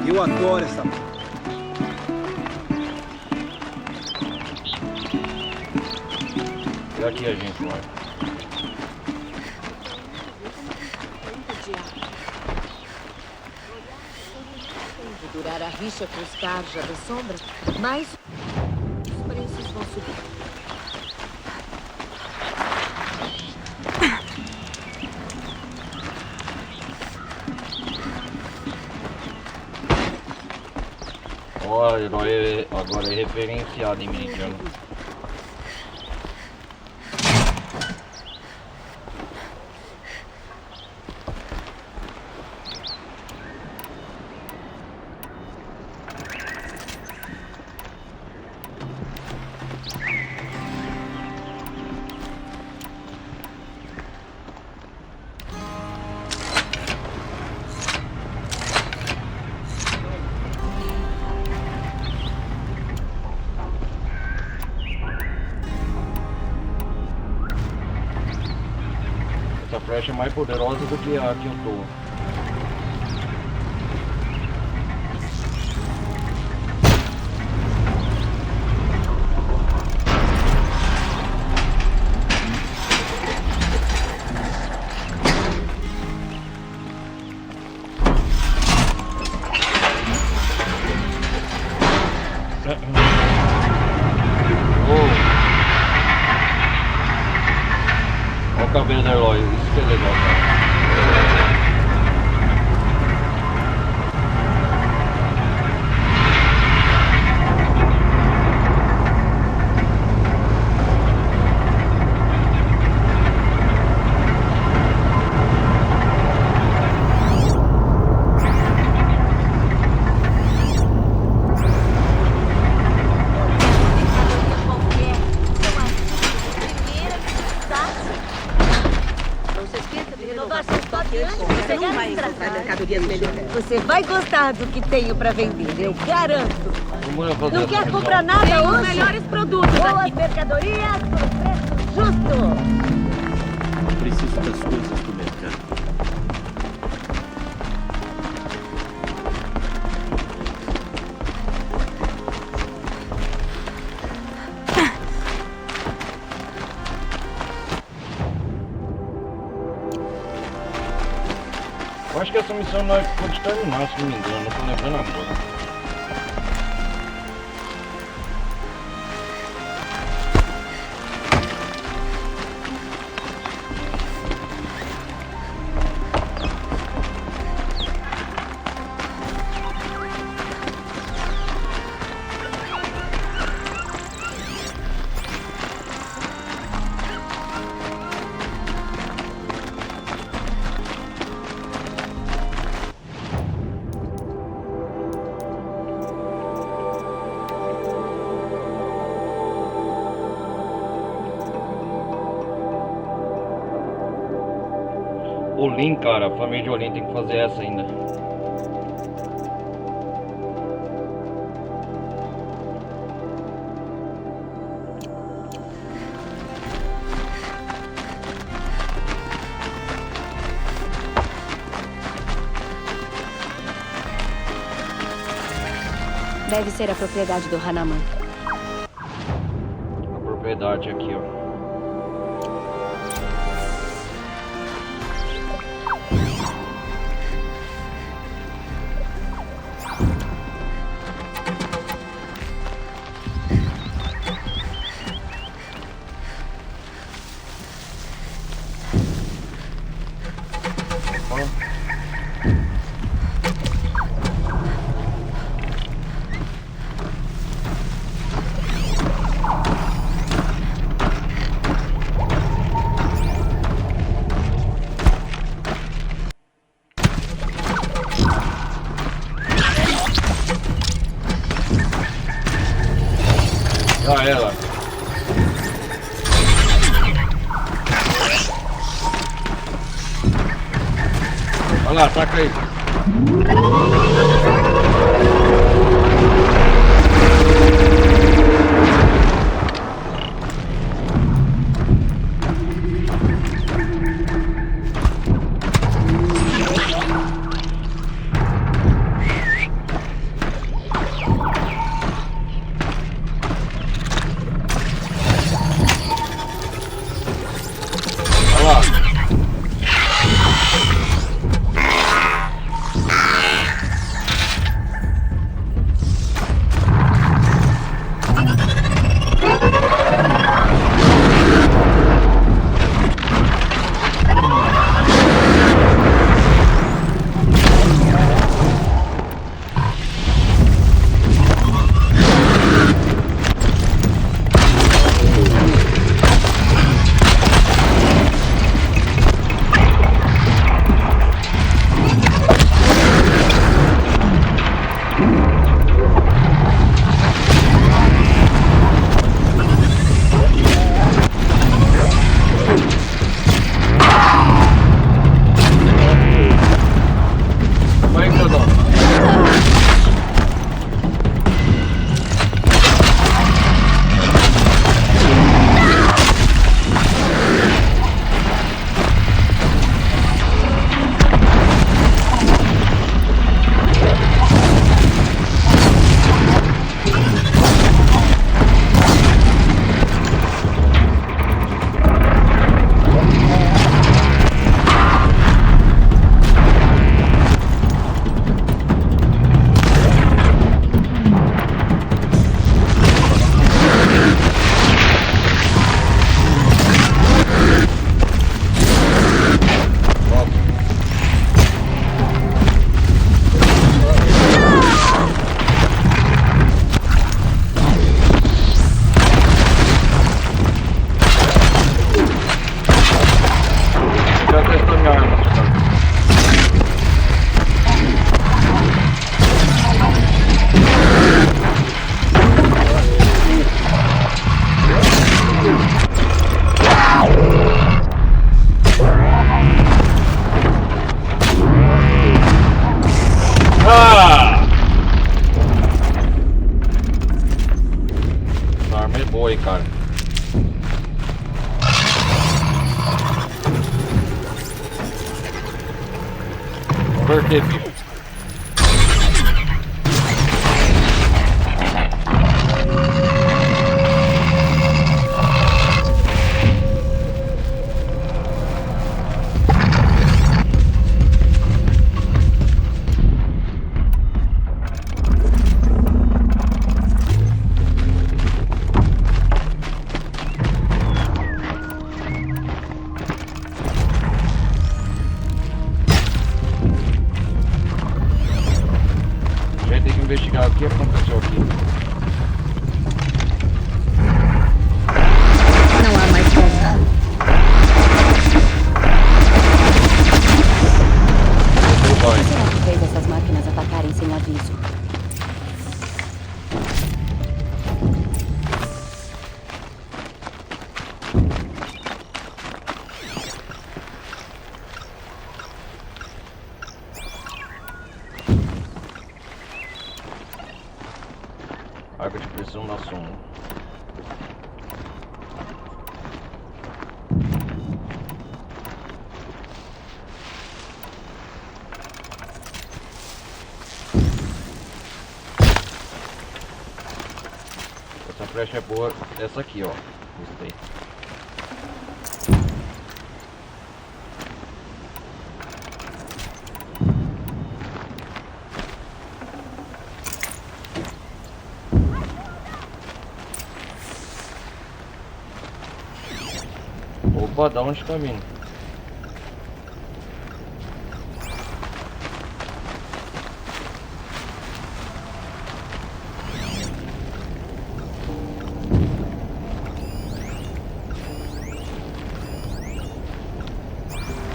Eu adoro essa. E aqui a gente vai. Durar a rixa com os Karja da Sombra, mas os preços vão subir. Ó, o herói agora é referenciado em Meridiano. Essa flecha é mais poderosa do que a que eu tô. Olha o cabelo da Eloy, isso que é legal, cara. Você vai gostar do que tenho para vender, eu garanto. Não quer comprar nada Tem hoje? os melhores produtos Boas aqui. mercadorias por preço justo. Preciso das coisas do mercado. Eu acho que essa missão nós pode terminar, se não me engano, não tô lembrando agora. Olin, cara, a família de Olin tem que fazer essa ainda. Deve ser a propriedade do Hanaman. A propriedade aqui, ó. Ah, ela. Olha lá, ataca aí. Converter, bicho. Investigar o que aconteceu aqui. Não há mais volta. Será que fez essas máquinas atacarem sem aviso? Carga de pressão da sonda. Essa flecha é boa. Essa aqui, ó. Gostei. Opa, da onde tá vindo?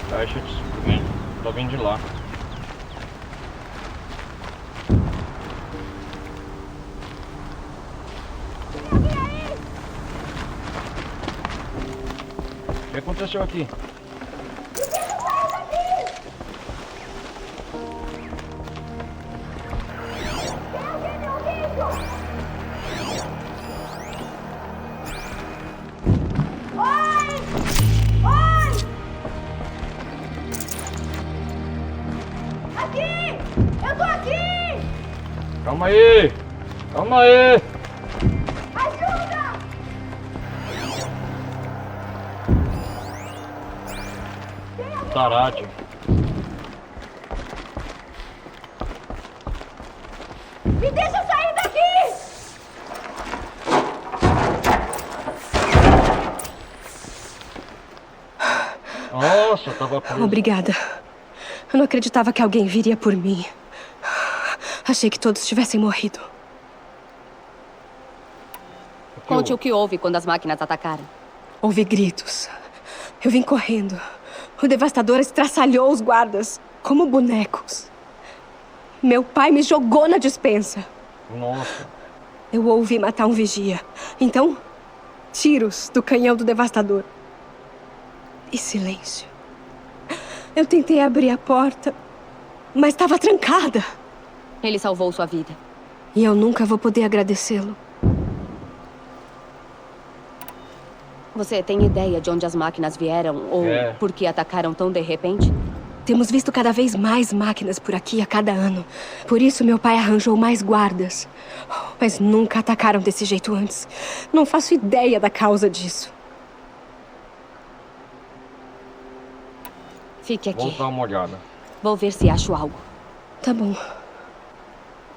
Caixa de suprimento. Tá vindo de lá. O que aconteceu aqui? Calma aí! Calma aí! Ajuda! Tarate. Me deixa sair daqui! Nossa, tava preso. Obrigada. Eu não acreditava que alguém viria por mim. Achei que todos tivessem morrido. Conte o que houve quando as máquinas atacaram. Ouvi gritos. Eu vim correndo. O devastador estraçalhou os guardas, como bonecos. Meu pai me jogou na despensa. Nossa. Eu ouvi matar um vigia. Então, tiros do canhão do devastador. E silêncio. Eu tentei abrir a porta, mas estava trancada. Ele salvou sua vida. E eu nunca vou poder agradecê-lo. Você tem ideia de onde as máquinas vieram ou por que atacaram tão de repente? Temos visto cada vez mais máquinas por aqui a cada ano. Por isso meu pai arranjou mais guardas. Mas nunca atacaram desse jeito antes. Não faço ideia da causa disso. Fique aqui. Vou dar uma olhada. Vou ver se acho algo. Tá bom.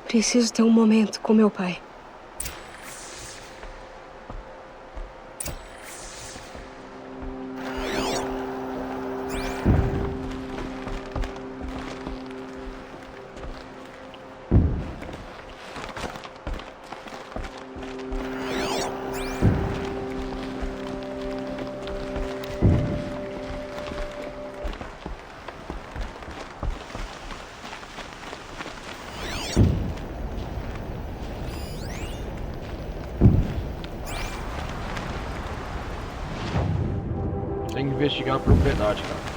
Preciso ter um momento com meu pai. Tem que investigar a propriedade, cara.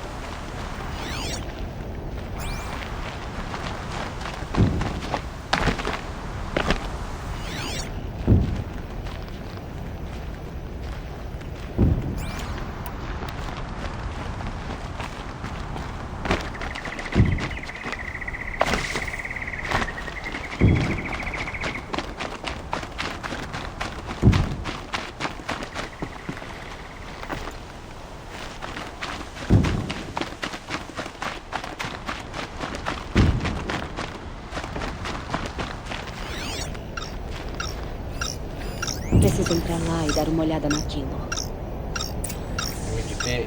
Preciso entrar lá e dar uma olhada naquilo.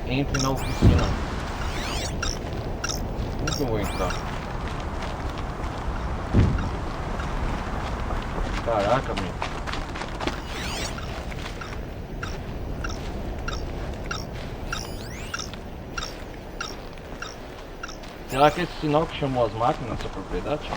Entre na oficina. Como que eu vou entrar? Caraca, meu. Será que esse sinal que chamou as máquinas nessa propriedade?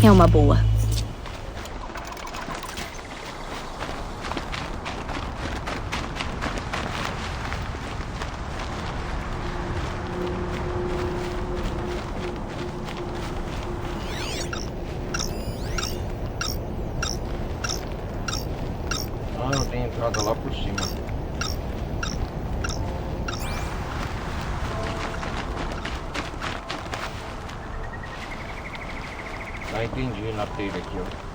É uma boa. estrada lá por cima. Ah, entendi, na telha aqui, ó.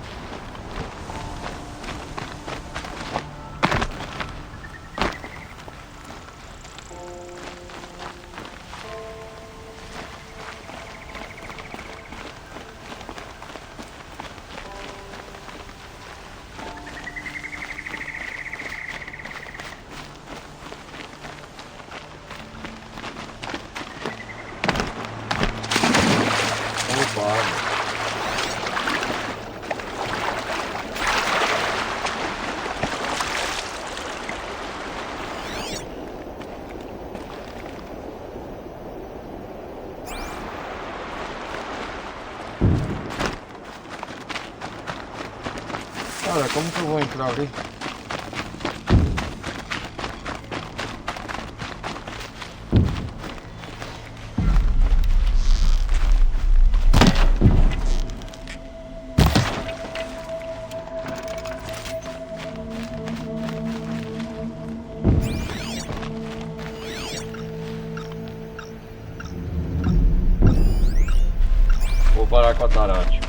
Cara, como que eu vou entrar ali? Vou parar com a Tarate.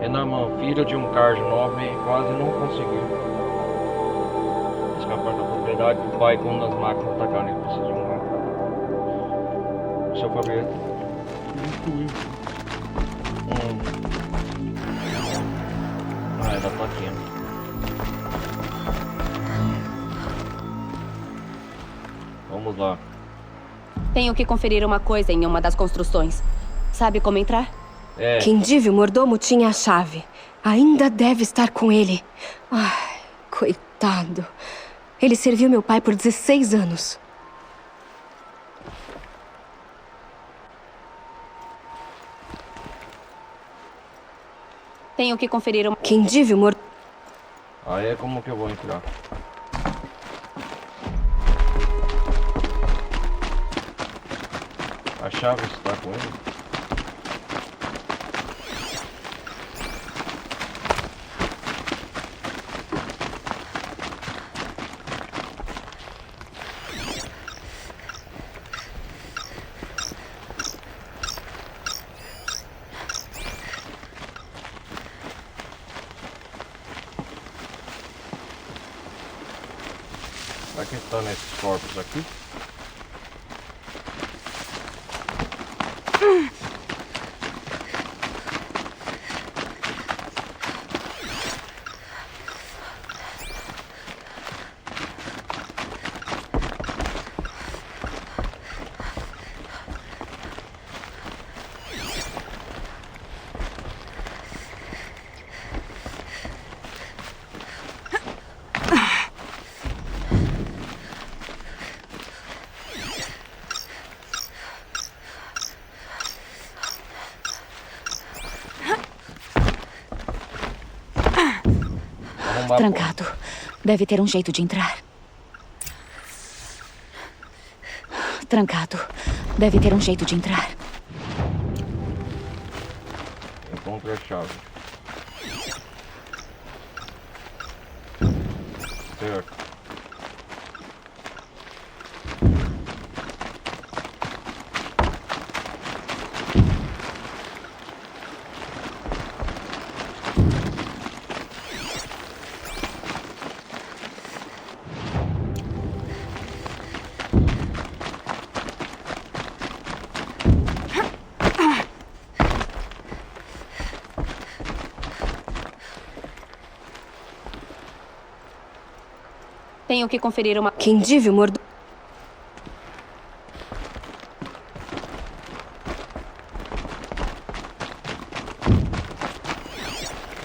Renaman, filho de um Carja nobre, quase não conseguiu escapar da propriedade do pai quando as máquinas atacaram. Ele precisa de um mapa. Seu Fabiano. Ah, ainda tá aqui. Vamos lá. Tenho que conferir uma coisa em uma das construções. Sabe como entrar? É. Kendive, o mordomo, tinha a chave. Ainda deve estar com ele. Ai, coitado. Ele serviu meu pai por 16 anos. Tenho que conferir uma... Kendive, o mordomo... Aí é como que eu vou entrar? A chave está com ele? Será que está nesses corpos aqui? Trancado. Deve ter um jeito de entrar. Trancado. Deve ter um jeito de entrar. Encontre a chave. Certo. Tenho que conferir uma... Kendive, o mordomo...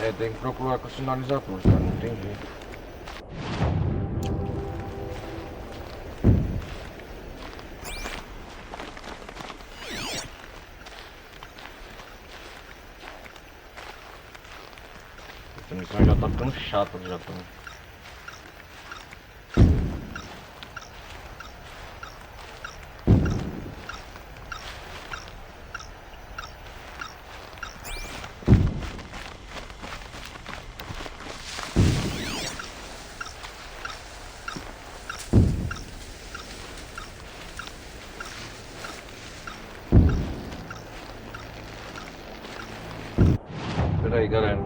É, tem que procurar com o sinalizador, cara, não tem jeito. Essa missão já tá ficando chata, já tá. Espera aí, galera.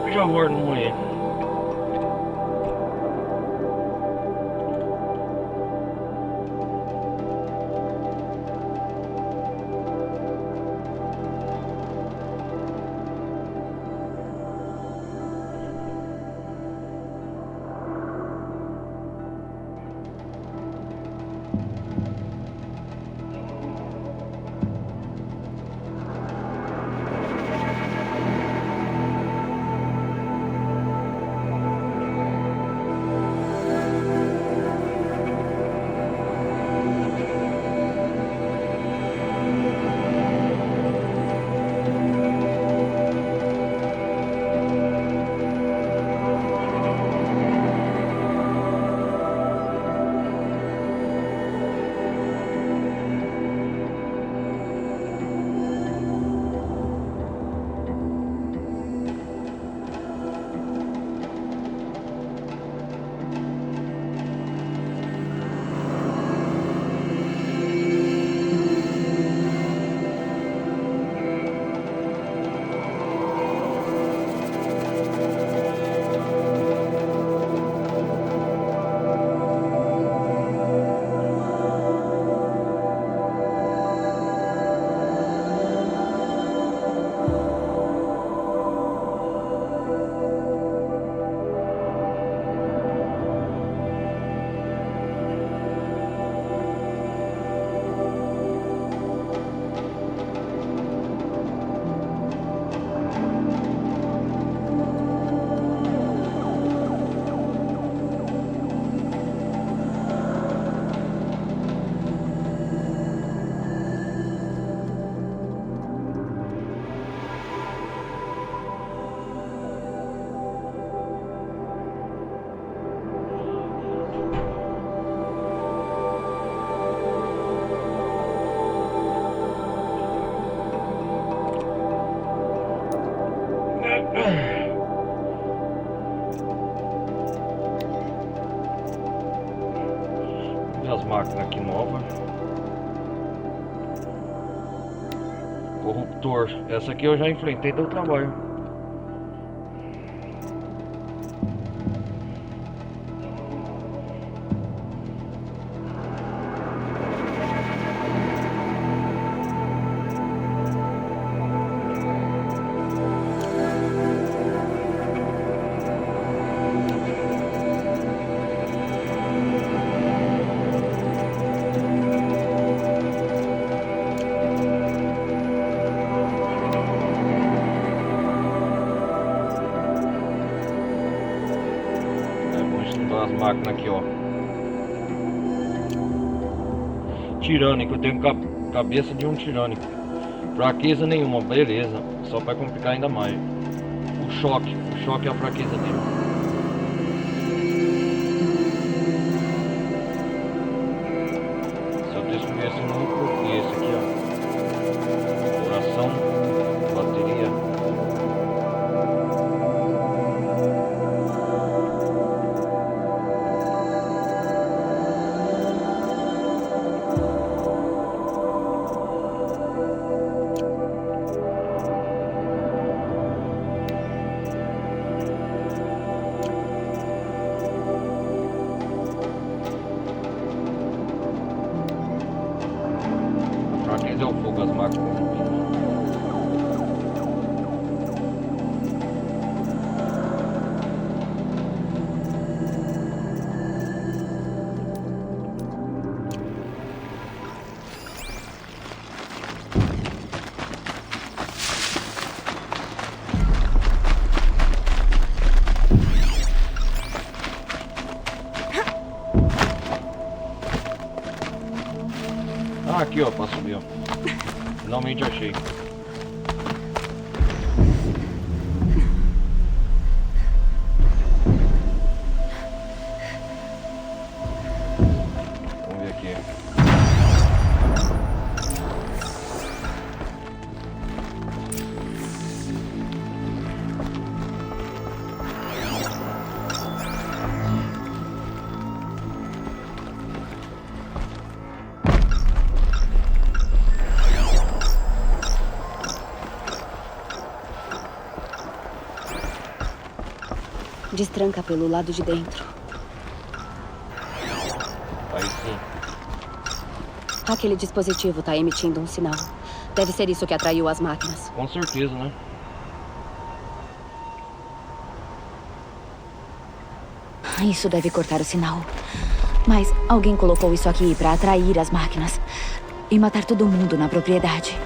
Eu já vou no moinho. As máquinas aqui novas. Corruptor. Essa aqui eu já enfrentei, deu trabalho. As máquinas aqui, ó. Tirânico, eu tenho cabeça de um tirânico. Fraqueza nenhuma, beleza. Só vai complicar ainda mais. O choque é a fraqueza dele. Se eu destruir esse núcleo e esse aqui, ó. Coração, bateria. Deu fogo as máquinas. Ah, aqui ó, pra subir ó. Finalmente achei. Vamos ver aqui. Destranca pelo lado de dentro. Aí sim. Aquele dispositivo tá emitindo um sinal. Deve ser isso que atraiu as máquinas. Com certeza, né? Isso deve cortar o sinal. Mas alguém colocou isso aqui pra atrair as máquinas e matar todo mundo na propriedade.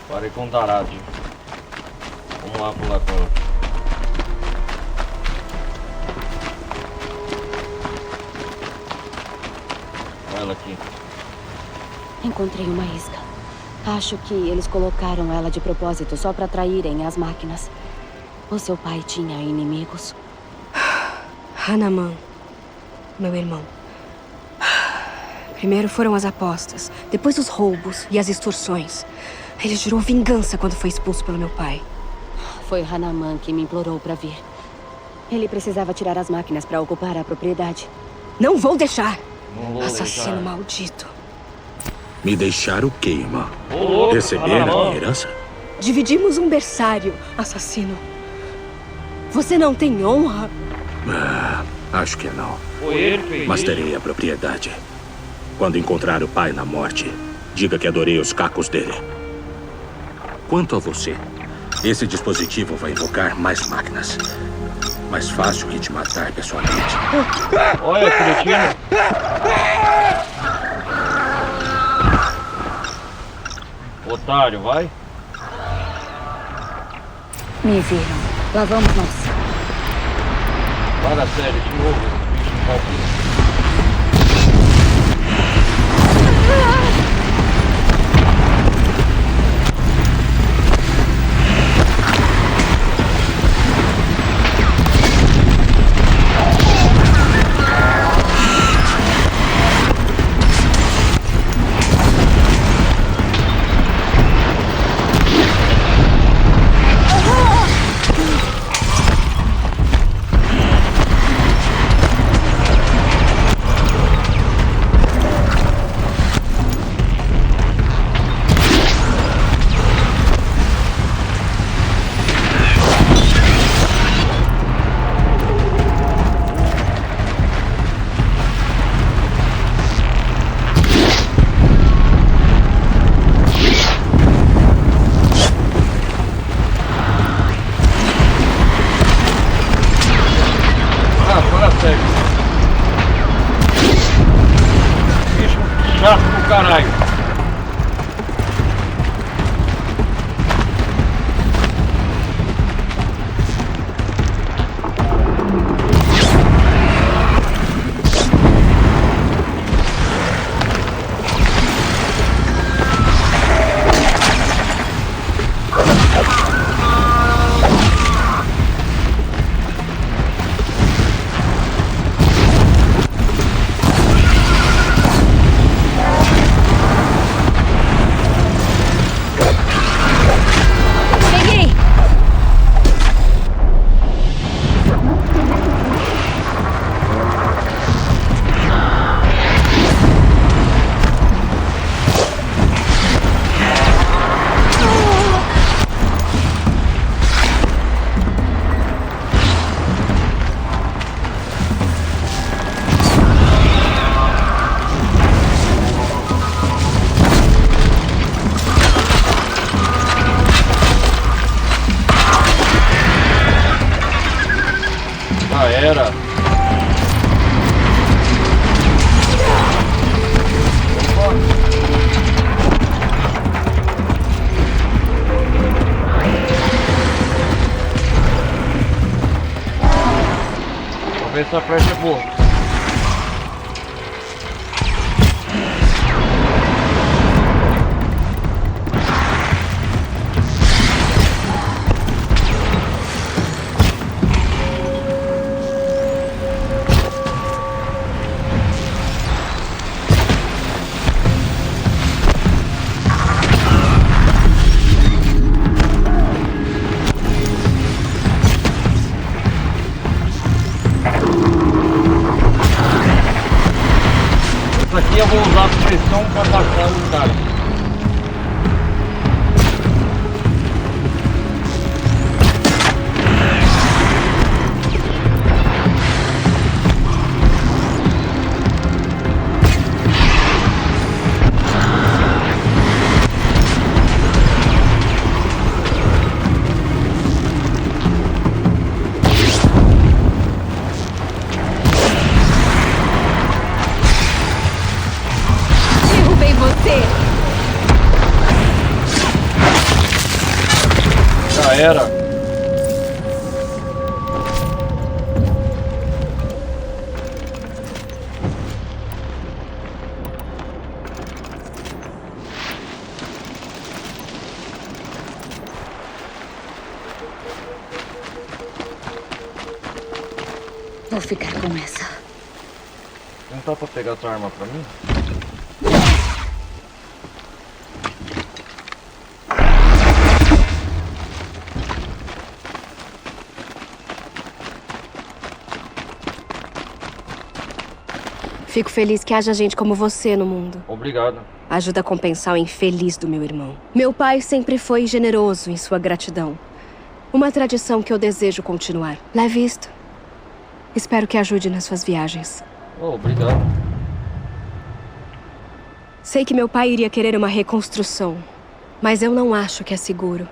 Parei com Darad. Vamos lá pular com ela. Olha ela aqui. Encontrei uma isca. Acho que eles colocaram ela de propósito só pra atraírem as máquinas. O seu pai tinha inimigos? Hanaman, meu irmão. Primeiro foram as apostas, depois os roubos e as extorsões. Ele jurou vingança quando foi expulso pelo meu pai. Foi Hanaman que me implorou pra vir. Ele precisava tirar as máquinas pra ocupar a propriedade. Não vou deixar! Não Assassino deixar. maldito. Me deixar o quê, irmã? Ô, Receber a minha herança? Dividimos um berçário, assassino. Você não tem honra? Acho que não. Foi ele que fez Mas isso? terei a propriedade. Quando encontrar o pai na morte, diga que adorei os cacos dele. Quanto a você, esse dispositivo vai invocar mais máquinas. Mais fácil que te matar pessoalmente. Olha, cretino. Otário, vai. Me viram. Lá vamos nós. Para sério, de novo. Esse bicho não tá aqui. Chato do caralho. Era. Vamos ver se a flecha é boa. Aqui eu vou usar a pressão para passar os caras. Já era. Vou ficar com essa. Não tá pra pegar tua arma pra mim? Fico feliz que haja gente como você no mundo. Obrigado. Ajuda a compensar o infeliz do meu irmão. Meu pai sempre foi generoso em sua gratidão. Uma tradição que eu desejo continuar. Leve isto. Espero que ajude nas suas viagens. Oh, obrigado. Sei que meu pai iria querer uma reconstrução, mas eu não acho que é seguro.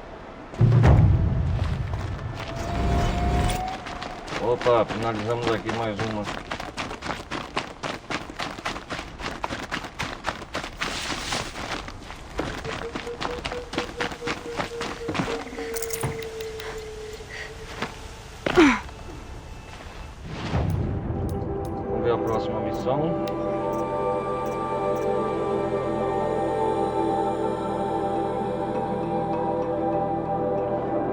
Opa, finalizamos aqui mais uma. Vamos ver a próxima missão.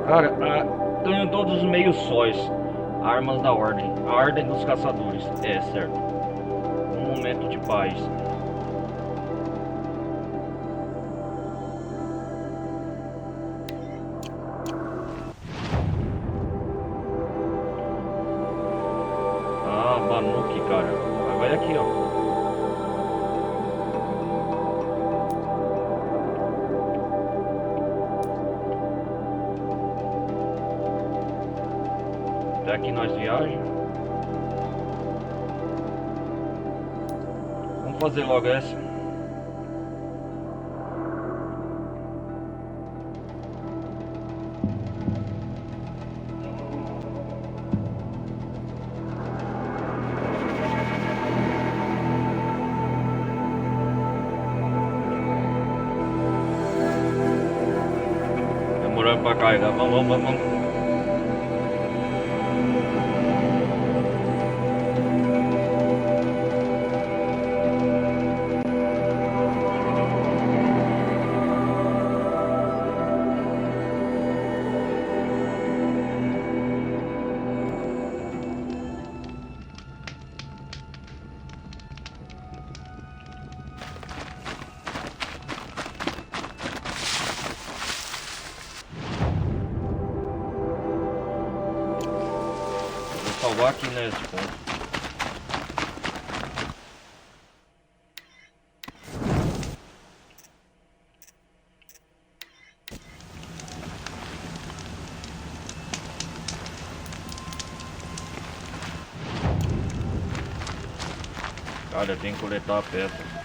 Cara, estão em todos os meios sóis. Armas da Ordem. A Ordem dos Caçadores. É, certo. Um momento de paz. Ah, Banuki, cara. Vai aqui, ó. Até aqui nós viajamos. Vamos fazer logo essa. Demorando pra carregar. Vamos. Salvar aqui nesse ponto. Cara, eu tenho que coletar a peça.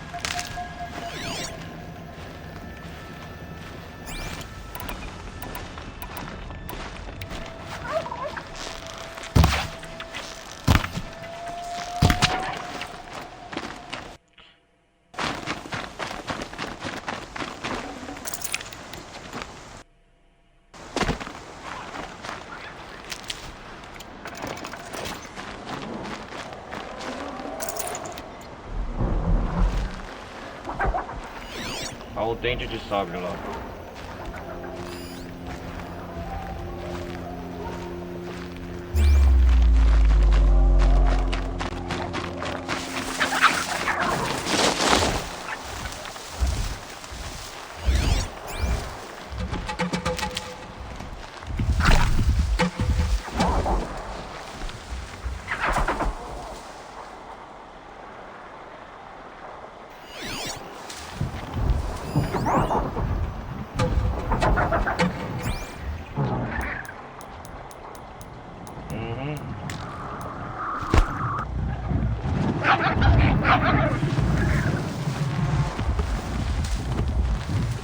Olha o dente de sabre lá.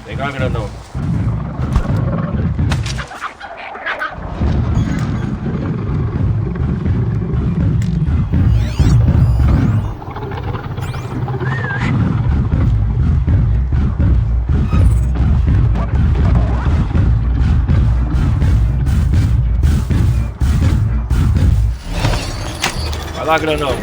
Vem cá, grandão. lá, granão.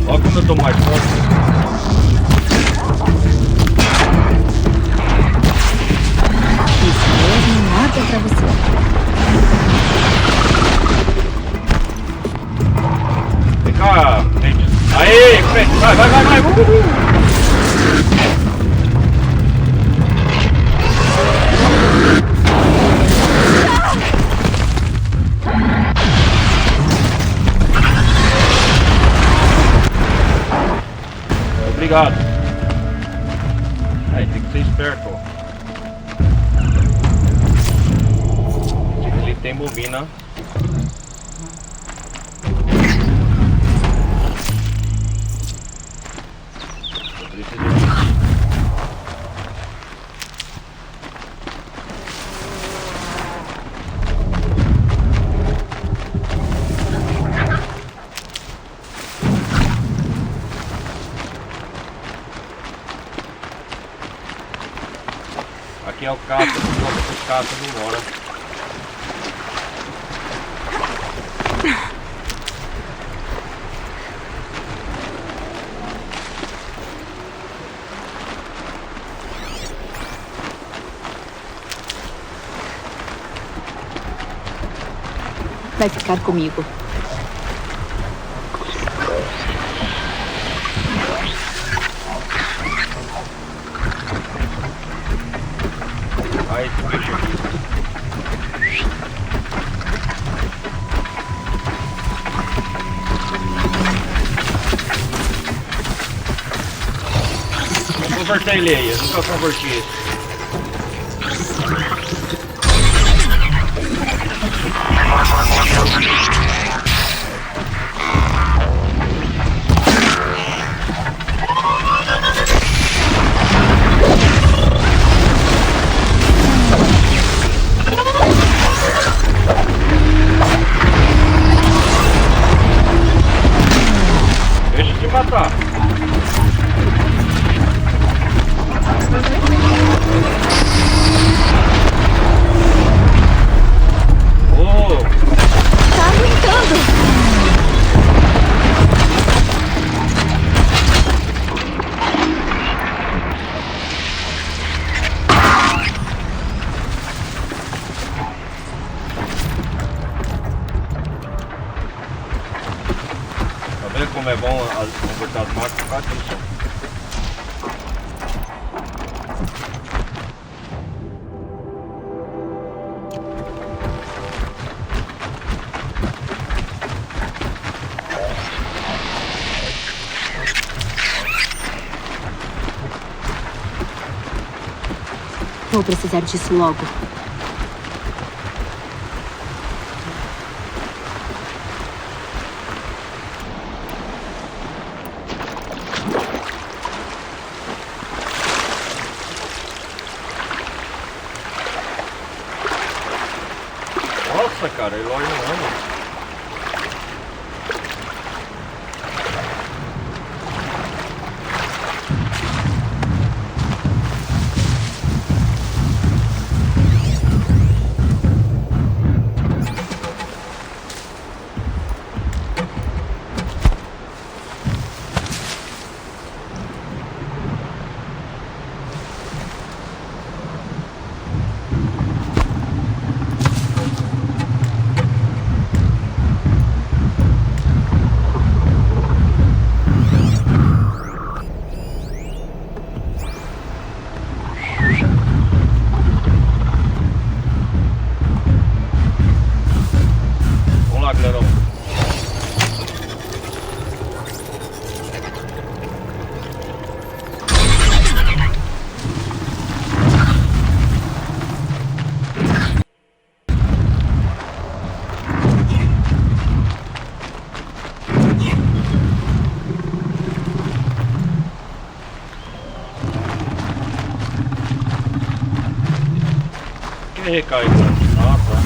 Olha como eu tô mais forte. Isso mesmo, nada pra você. Vem cá, frente. Aê, frente, vai. Obrigado. Aí, tem que ser esperto, ó. Ele tem bobina. Eu preciso disso. Aqui é o caça, o caça não mora. Vai ficar comigo. Aí, bicho aqui. Eu convertei ele aí, eu nunca converti esse. Deixa eu te matar. Oh! Tá aguentando! Tá vendo como é bom converter as máquinas por causa disso? Vou precisar disso logo. Nossa, cara, ele olha não. ele recarregando. Ah, tá.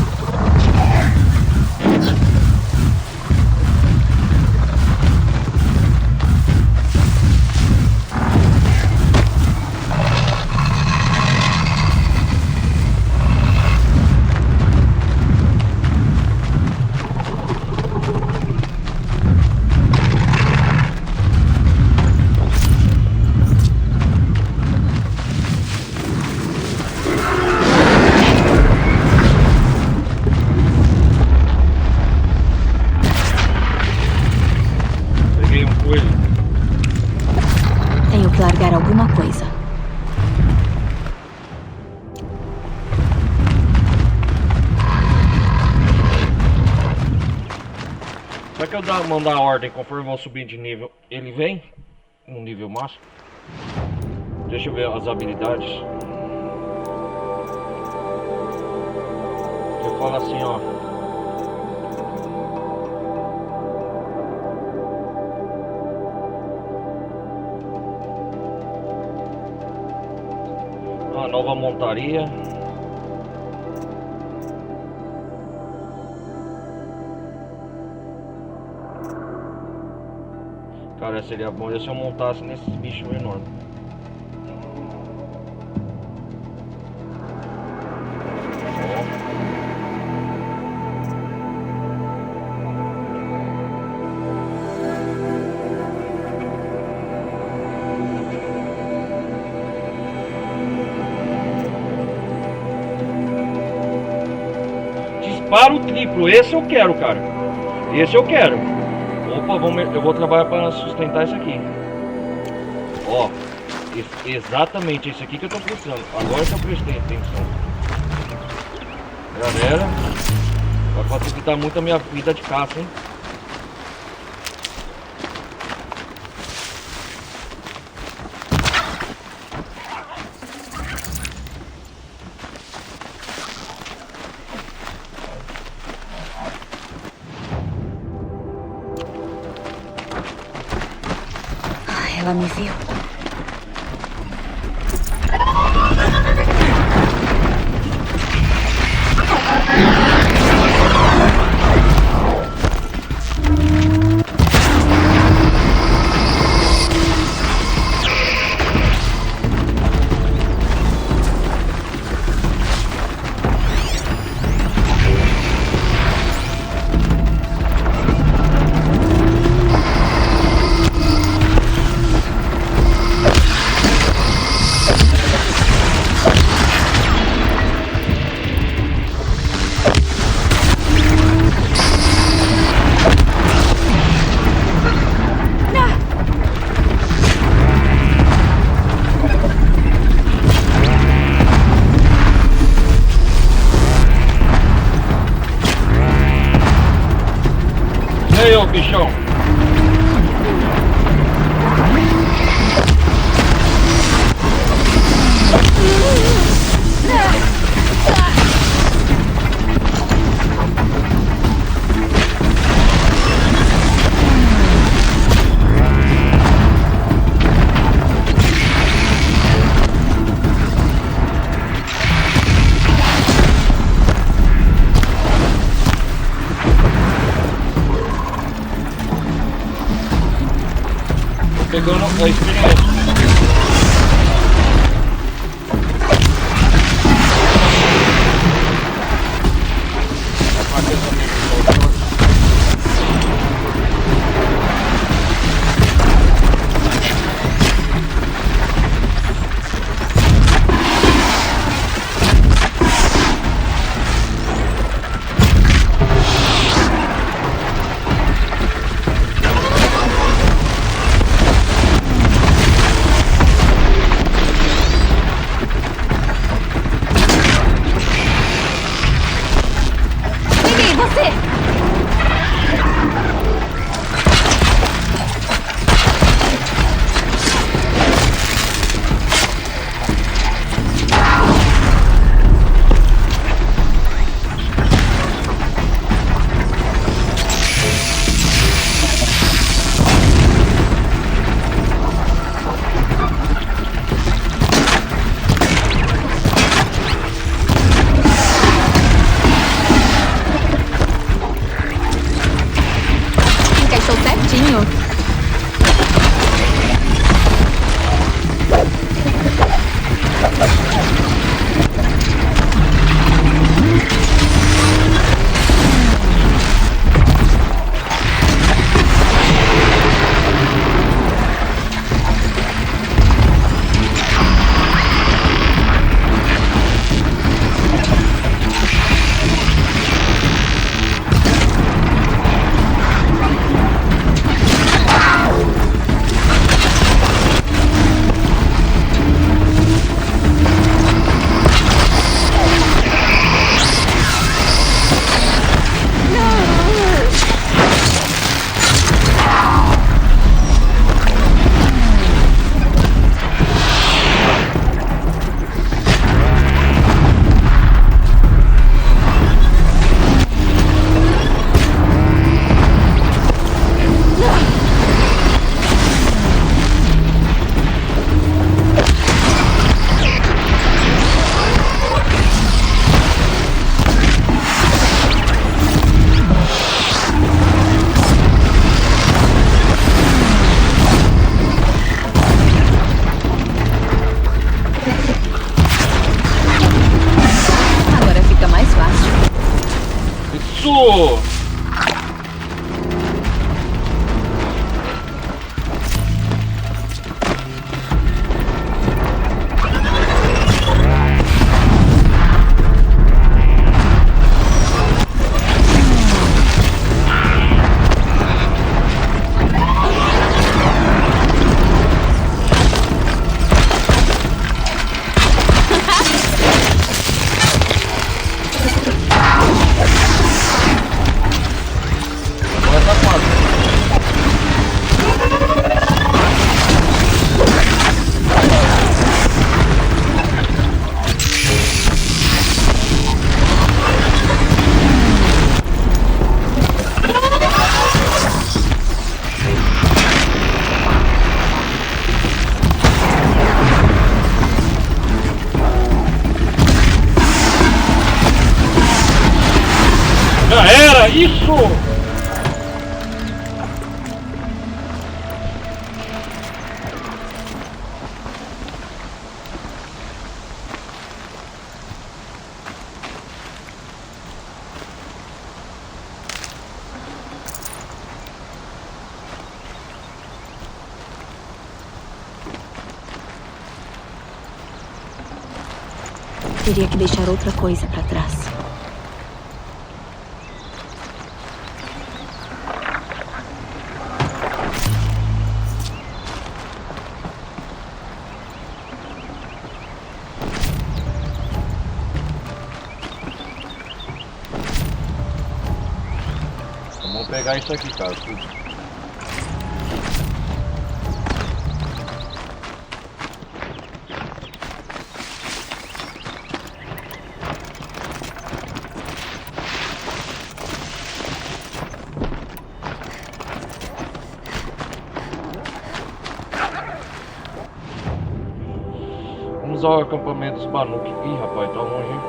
Tenho que largar alguma coisa. Será que eu mandar a ordem conforme eu vou subir de nível? Ele vem no nível máximo? Deixa eu ver as habilidades. Eu falo assim, ó. A nova montaria. Cara, seria bom se eu montasse nesses bichos enormes. Disparo triplo, esse eu quero, cara. Esse eu quero. Opa, eu vou trabalhar para sustentar isso aqui. Ó, exatamente esse aqui que eu tô precisando. Agora que eu prestei atenção. Galera, vai facilitar muito a minha vida de caça, hein? Ela me viu. Ei, ô bichão! Pegando a experiência. Já era isso! Teria que deixar outra coisa pra trás. Vamos pegar isso aqui, cara. Tudo. Vamos ao acampamento dos Banuk. Ih, rapaz, tá longe, hein?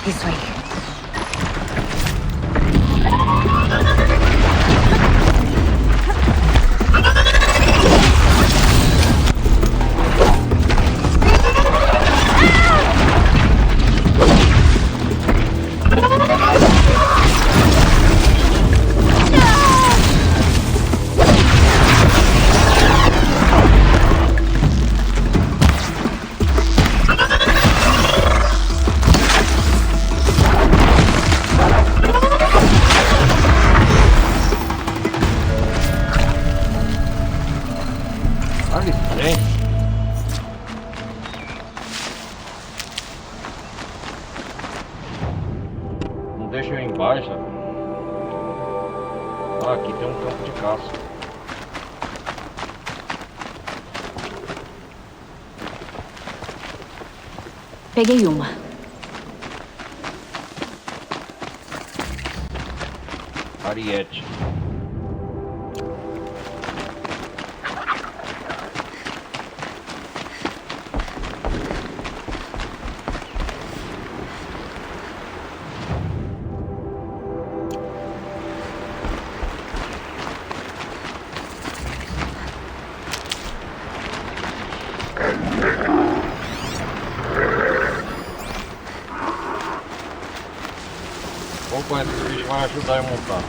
Isso aí. Não deixa eu ir embaixo. Ah, aqui tem um campo de caça. Peguei uma. Ariete. Opa, esse bicho vai ajudar a montar.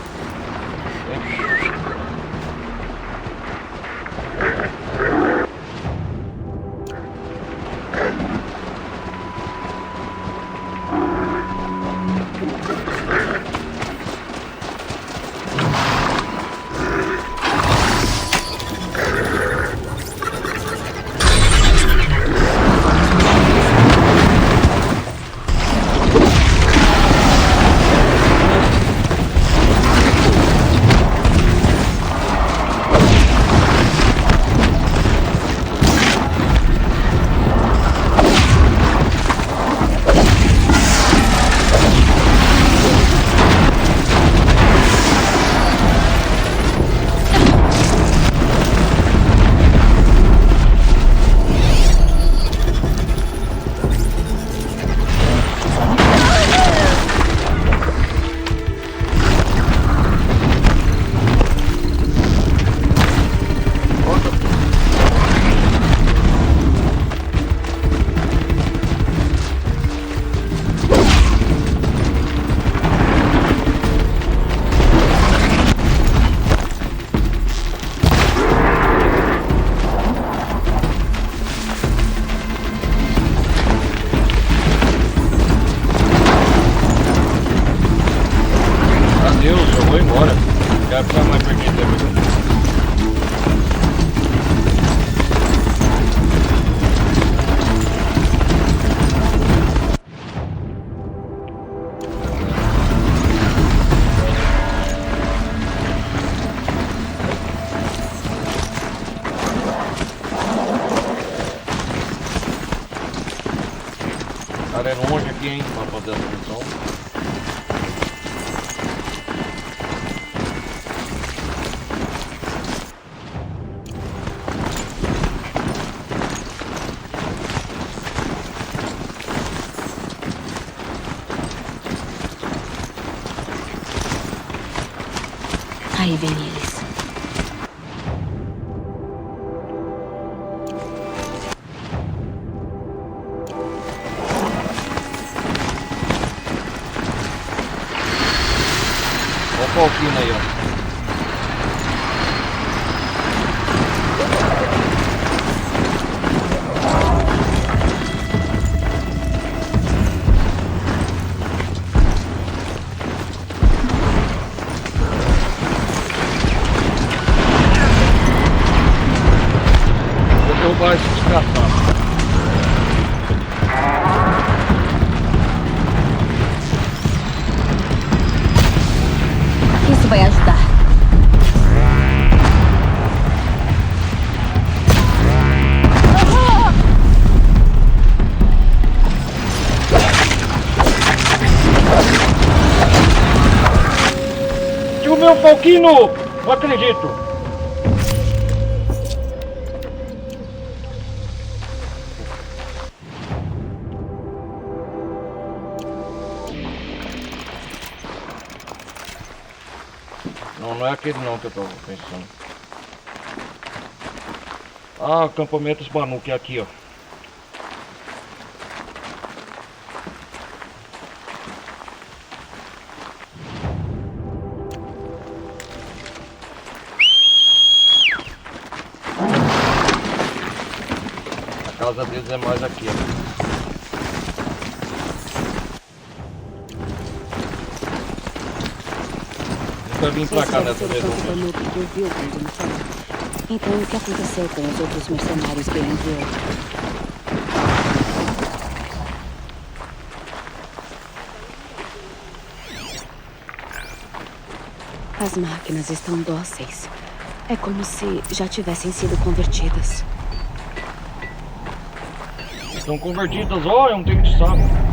Cara, é longe aqui, hein, pra fazer essa missão. Aí vem eles. Olha o Falquino aí, ó. Vou derrubar esse desgraçado. Isso vai ajudar. Tio meu Falquino! Não acredito! Não é aquele não que eu tô pensando. Ah, acampamentos Banuk, é aqui, ó. A casa deles é mais aqui, ó. Nunca vim pra cá nessa vez. Então, o que aconteceu com os outros mercenários que ele enviou? As máquinas estão dóceis. É como se já tivessem sido convertidas. Estão convertidas, ó, é um tempo de sábio.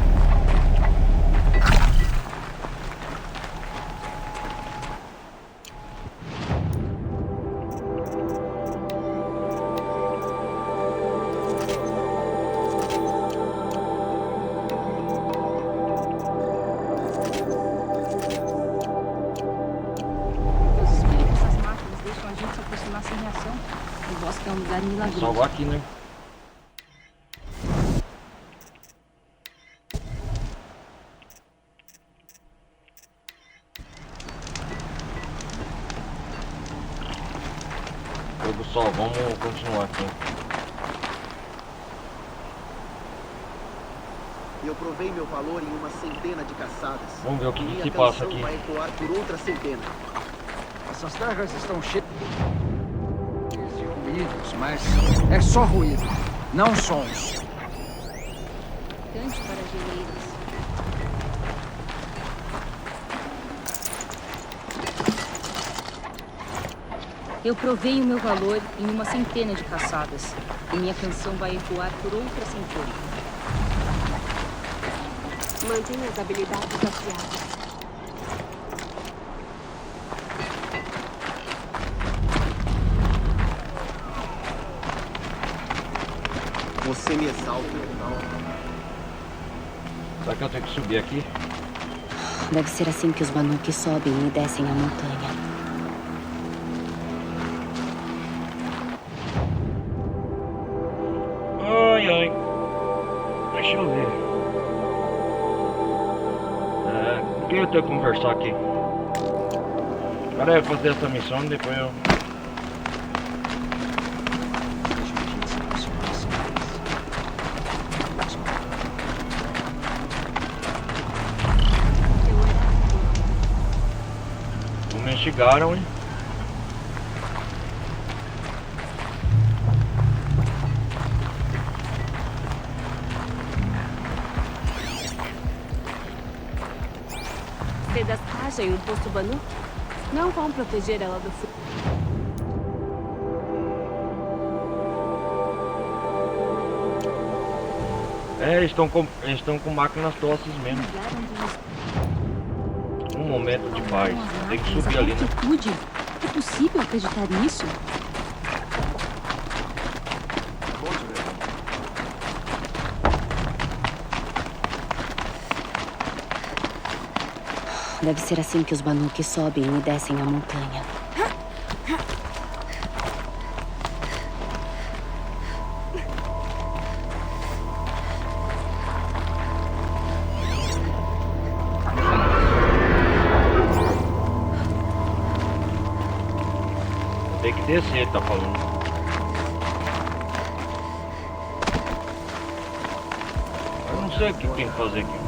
queimar sem reação. O bosque é um lugar milagroso. Salvar aqui, né? Pessoal, vamos continuar aqui. Eu provei meu valor em uma centena de caçadas. Vamos ver o que Minha se passa canção aqui. vai ecoar por outra centena. Essas terras estão cheias de ruídos, mas é só ruído, não sons. Cante para geleiras. Eu provei o meu valor em uma centena de caçadas. E minha canção vai ecoar por outra centena. Mantenha as habilidades afiadas. Você me exalta, Ronaldo. Será que eu tenho que subir aqui? Deve ser assim que os Banuki sobem e descem a montanha. Ai, ai. Deixa eu ver. Com quem eu tenho que conversar aqui? Cara, eu vou fazer essa missão e depois eu... Me investigaram, hein? Sedas Raja em um posto Banuki não vão proteger ela do fogo. Estão com máquinas tosses mesmo. Um momento de paz. Tem que subir ali, né? É possível acreditar nisso? Deve ser assim que os Banuki sobem e descem a montanha. Tem que descer, tá falando. Eu não sei o que tem que fazer aqui.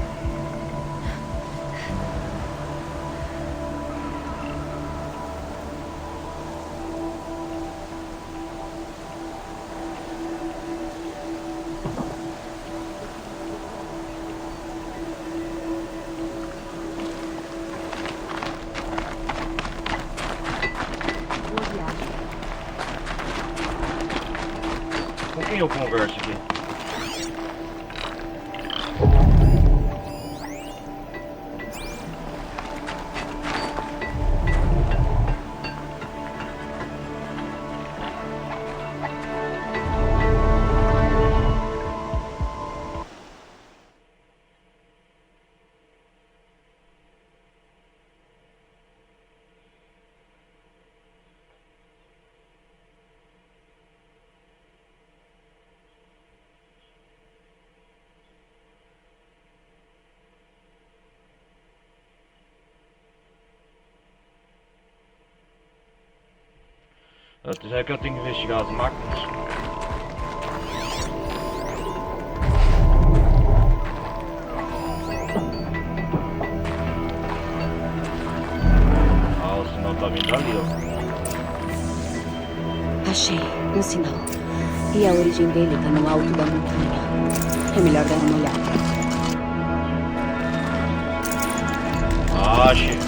Com quem eu converso aqui? Já que eu tenho que investigar as máquinas. Ah, o sinal tá vindo ali, ó. Achei um sinal. E a origem dele tá no alto da montanha. É melhor dar uma olhada. Achei.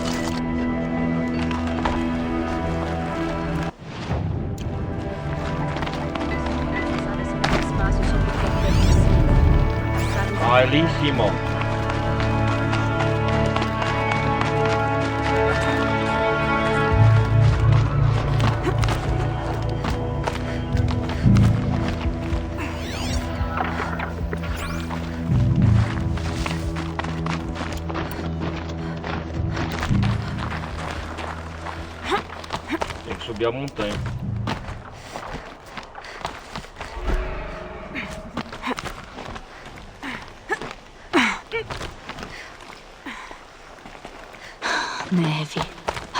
Ah, ali em cima, ó. Tem que subir a montanha.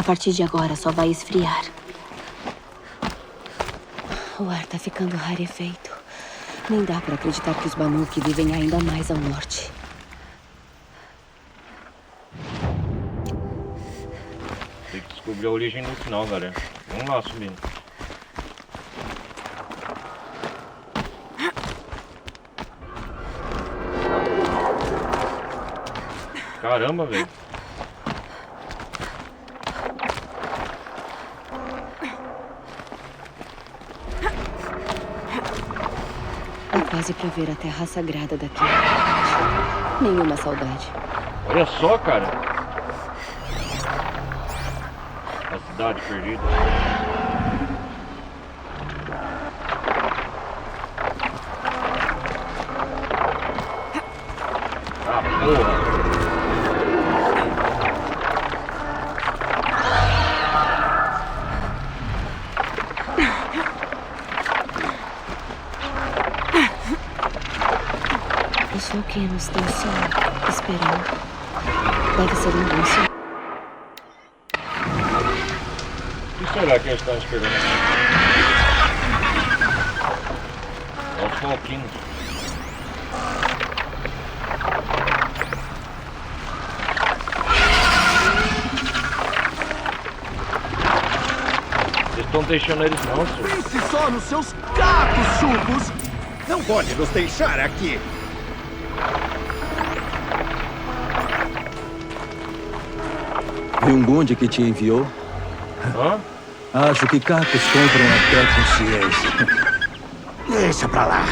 partir de agora só vai esfriar. O ar tá ficando rarefeito. Nem dá pra acreditar que os Banuk vivem ainda mais ao norte. Tem que descobrir a origem no final, galera. Vamos lá, subindo. Caramba, velho. É quase pra ver a terra sagrada daqui. Nenhuma saudade. Olha só, cara. A cidade perdida. Ah, porra. Os Vulcanos estão só esperando. Deve ser um bom sinal. O que será que eles estão esperando aqui? É os Falquinos. Vocês estão deixando eles não, senhor? Pense só nos seus cacos, chupos! Não pode nos deixar aqui! Vi um Gundi que te enviou. Hã? Acho que cacos compram até consciência. Deixa pra lá.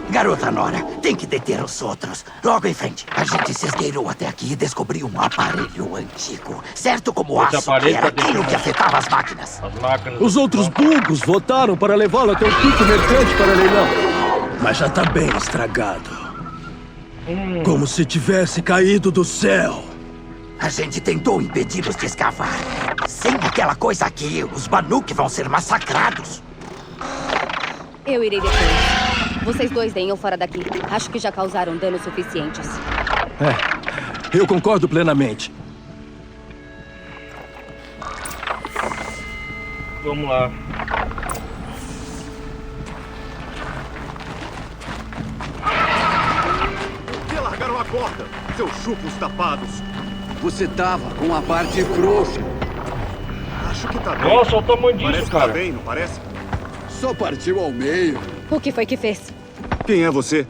Garota Nora, tem que deter os outros. Logo em frente, a gente se esgueirou até aqui e descobriu um aparelho antigo. Certo como Esse aço, aparelho que era tá deixando aquilo que afetava as máquinas. As máquinas. Os outros bugos votaram para levá-lo até o pico mercante para leilão. Mas já tá bem estragado. Como se tivesse caído do céu. A gente tentou impedi-los de escavar. Sem aquela coisa aqui, os Banuk vão ser massacrados. Eu irei depois. Vocês dois venham fora daqui. Acho que já causaram danos suficientes. Eu concordo plenamente. Vamos lá. Por que largaram a corda? Seus chupos tapados. Você tava com a parte frouxa. Acho que tá bem. Nossa, olha o tamanho disso, Parece que cara. tá bem, não parece? Só partiu ao meio. O que foi que fez? Quem é você?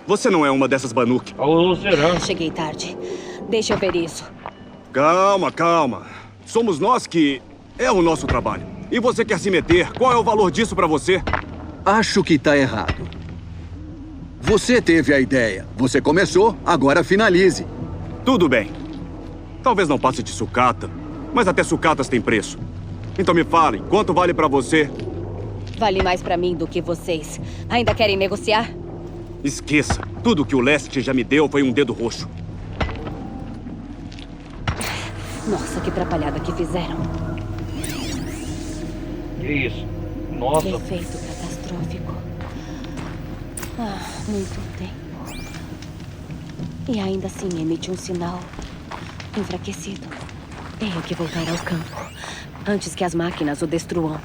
Você não é uma dessas Banuk. Alô, será? Cheguei tarde. Deixa eu ver isso. Calma, calma. Somos nós que... É o nosso trabalho. E você quer se meter? Qual é o valor disso pra você? Acho que tá errado. Você teve a ideia. Você começou, agora finalize. Tudo bem. Talvez não passe de sucata, mas até sucatas têm preço. Então me falem, quanto vale pra você? Vale mais pra mim do que vocês. Ainda querem negociar? Esqueça. Tudo que o Leste já me deu foi um dedo roxo. Nossa, que atrapalhada que fizeram. Que isso? Nossa. Que efeito catastrófico. Muito tempo. E ainda assim emite um sinal enfraquecido. Tenho que voltar ao campo antes que as máquinas o destruam.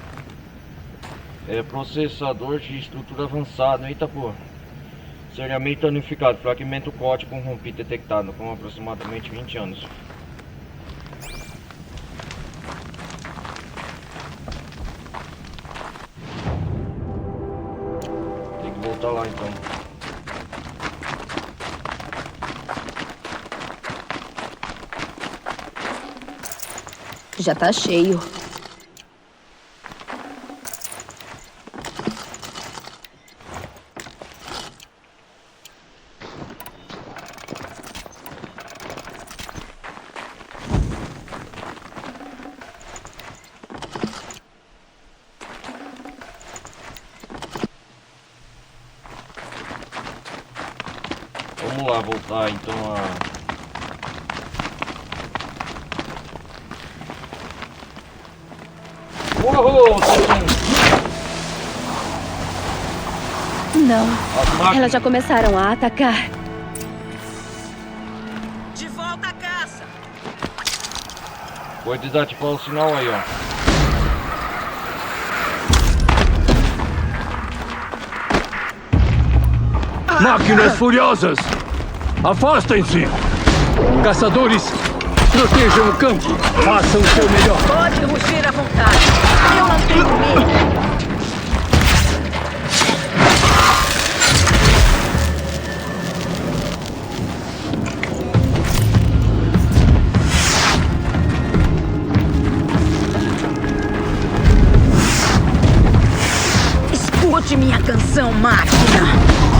É processador de estrutura avançada. Eita porra. Seriamente danificado. Fragmento código corrompido detectado com aproximadamente 20 anos. Tem que voltar lá então. Já tá cheio. Vamos lá, voltar então a... Uou, Não. Elas já começaram a atacar. De volta à caça! Vou desativar o sinal aí, ó. Máquinas furiosas! Afastem-se! Caçadores, protejam o campo! Façam o seu melhor! Pode rugir à vontade. Eu não tenho medo. Escute minha canção, máquina.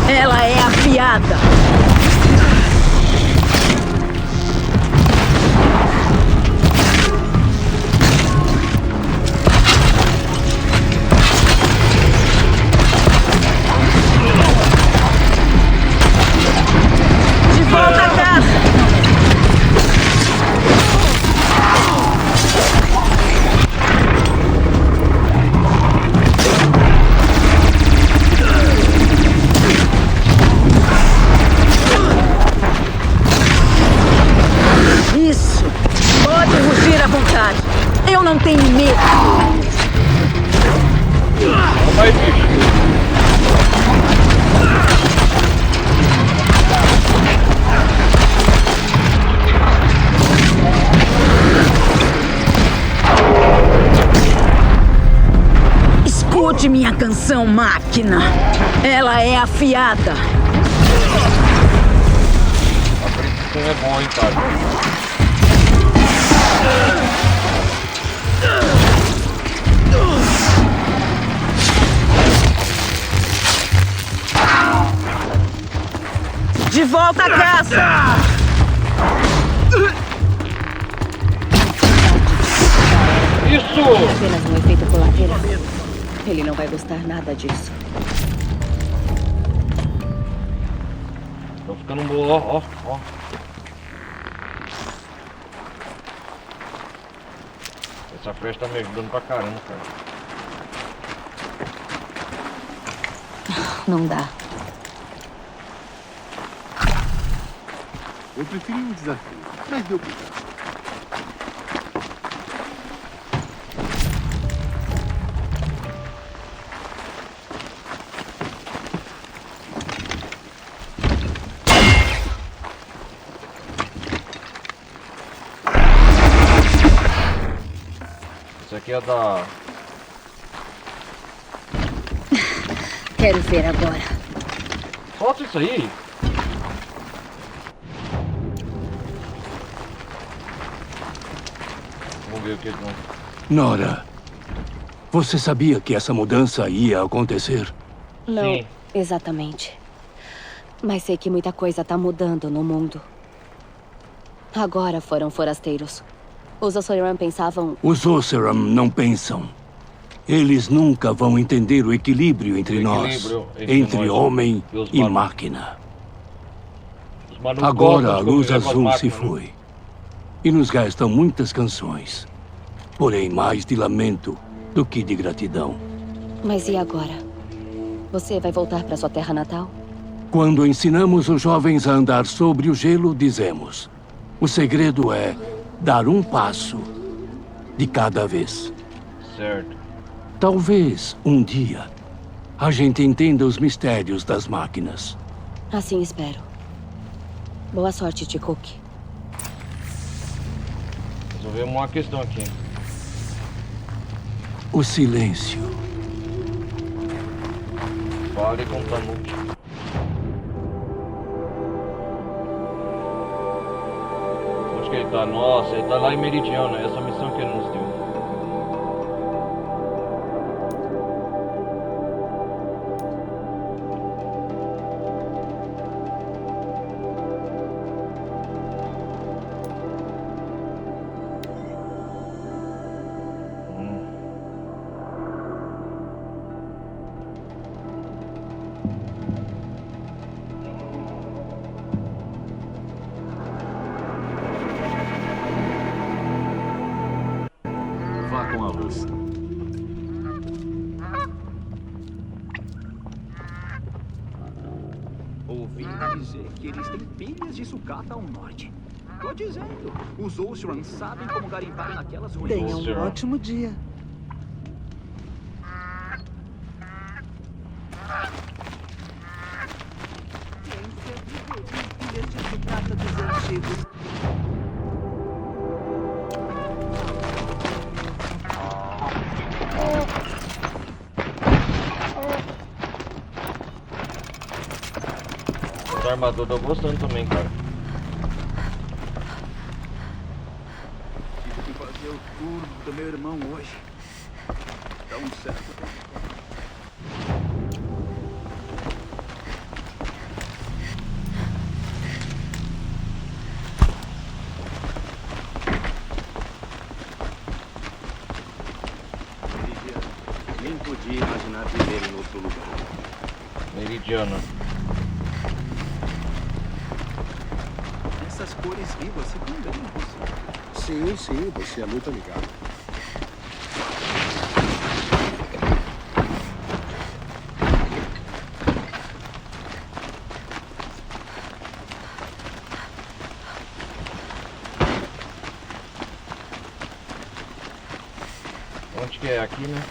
Ela é afiada. De volta a casa. Isso! Pode rugir à vontade. Eu não tenho medo. Vai, bicho. Escute minha canção, máquina. Ela é afiada. A precisão é bom, hein, cara. De volta a casa! Isso! Apenas um efeito colateral. Ele não vai gostar nada disso. Tô ficando boa, ó, ó. Essa flecha tá me ajudando pra caramba, cara. Não dá. Eu preferi um desafio, mas deu pra dar. Isso aqui é da... Quero ver agora. Solta isso aí! Vamos ver o que não. Nora, você sabia que essa mudança ia acontecer? Não, Sim. exatamente. Mas sei que muita coisa tá mudando no mundo. Agora foram forasteiros. Os Ossoran pensavam... Os Ossoran não pensam. Eles nunca vão entender o equilíbrio entre nós, entre homem e máquina. Agora a luz azul se foi. E nos restam muitas canções. Porém, mais de lamento do que de gratidão. Mas e agora? Você vai voltar para sua terra natal? Quando ensinamos os jovens a andar sobre o gelo, dizemos: o segredo é dar um passo de cada vez. Certo. Talvez, um dia, a gente entenda os mistérios das máquinas. Assim espero. Boa sorte, Tikuk. Resolvemos uma questão aqui. O silêncio. Fale com Tanuki. Onde que ele tá? Nossa, ele tá lá em Meridiano. Essa missão que ele nos deu. Vá com a luz. Ouvi dizer que eles têm pilhas de sucata ao norte. Tô dizendo. Os Oseran sabem como garimpar naquelas ruínas. Tenha um ótimo dia. Ciência se trata dos antigos. Essa armadura eu tô gostando também, cara. Tive que fazer o turno do meu irmão hoje. Dá um certo. Nem podia imaginar viver em outro lugar. Meridiana. Essas cores vivas ficam bem em você. Sim, sim, você é muito ligado. Onde que é? Aqui, né?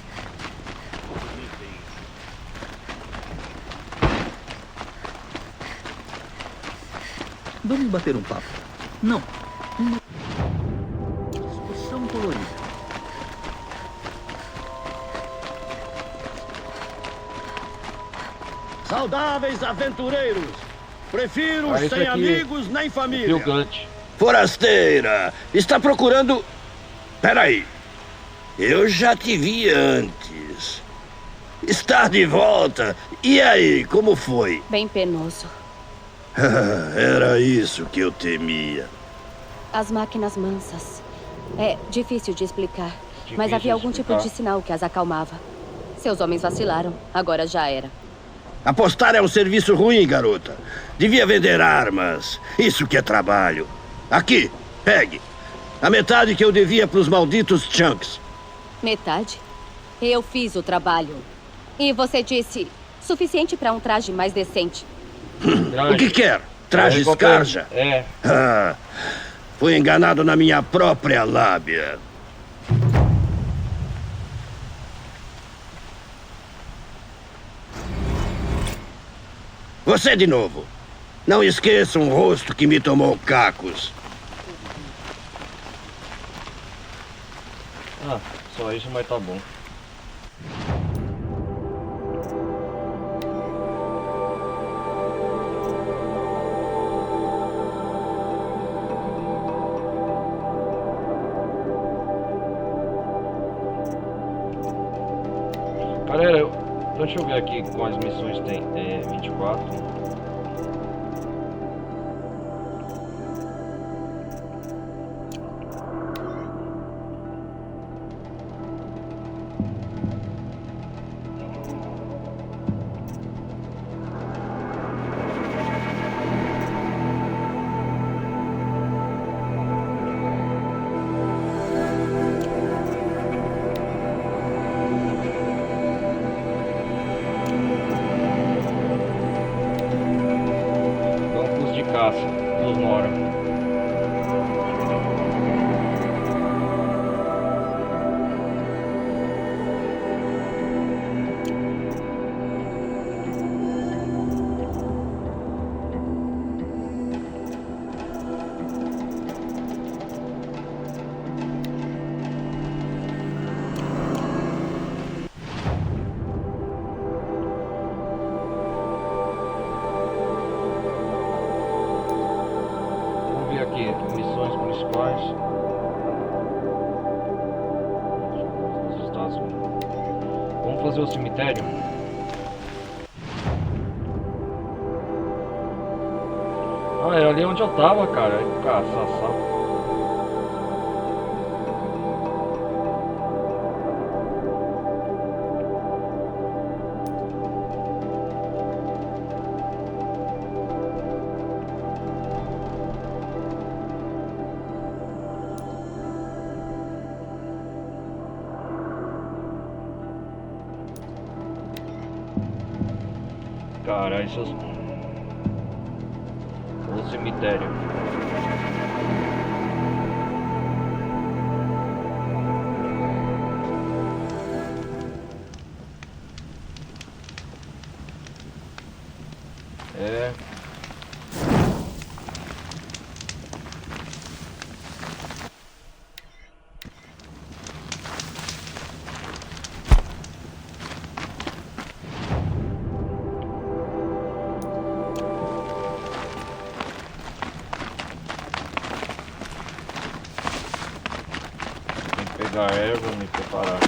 Vamos bater um papo. Não. Uma discussão colorida. Saudáveis aventureiros! Prefiro esse sem aqui, amigos nem família. Gilgant. Forasteira, está procurando... Peraí. Eu já te vi antes. Está de volta. E aí, como foi? Bem penoso. Era isso que eu temia. As máquinas mansas. É difícil de explicar. Difícil Mas havia algum de tipo explicar. de sinal que as acalmava. Seus homens vacilaram. Agora já era. Apostar é um serviço ruim, garota. Devia vender armas. Isso que é trabalho. Aqui, pegue. A metade que eu devia pros malditos Chunks. Metade? Eu fiz o trabalho. E você disse... Suficiente para um traje mais decente. O que quer? Traje escarja? É. Ah, fui enganado na minha própria lábia. Você de novo. Não esqueça um rosto que me tomou cacos. Ah, só isso, mas tá bom. Galera, deixa eu ver aqui quais missões tem. 24. Campos de caça dos Nora. Vamos ver aqui, missões principais. Nos Estados Unidos. Vamos fazer o cemitério. Ah, é ali onde eu tava, cara. Caça, sapo. Cara, isso... O cemitério. É. Tem que pegar erva e me preparar.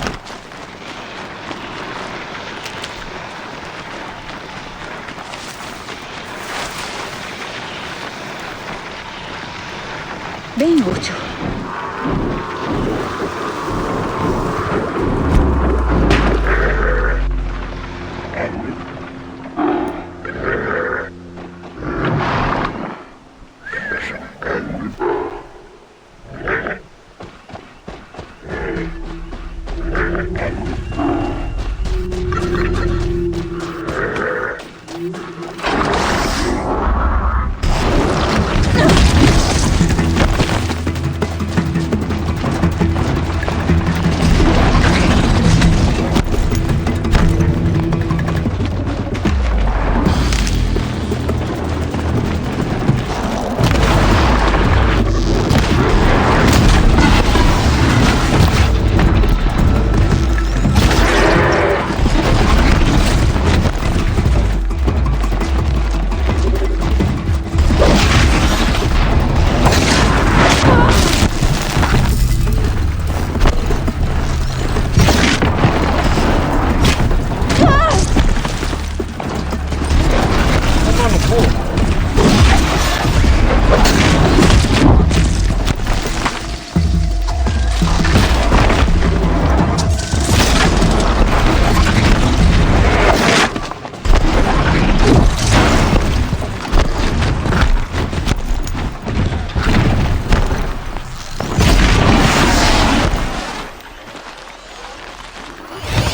Bem útil.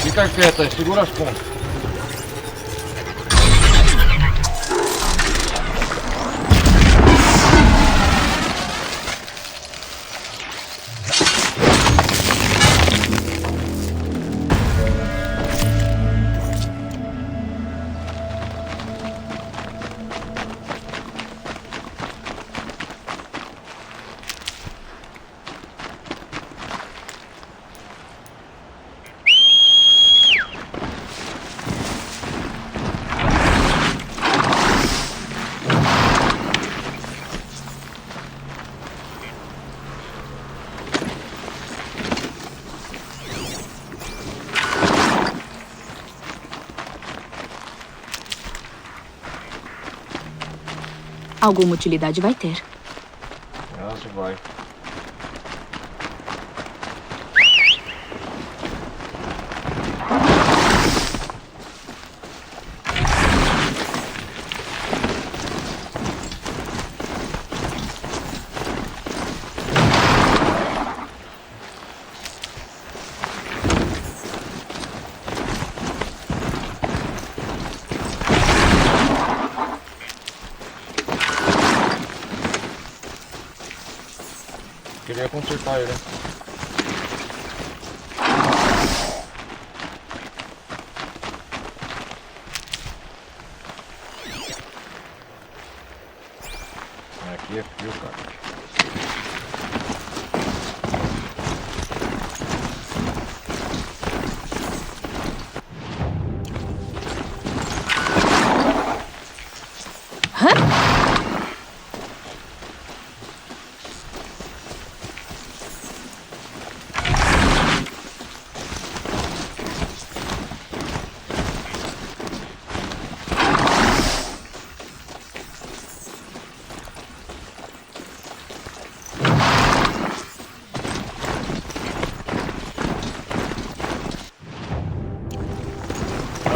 Fica quieto aí, segura as pontas. Alguma utilidade vai ter. Nossa, vai. Queria consertar ele. Aqui é fio, cara.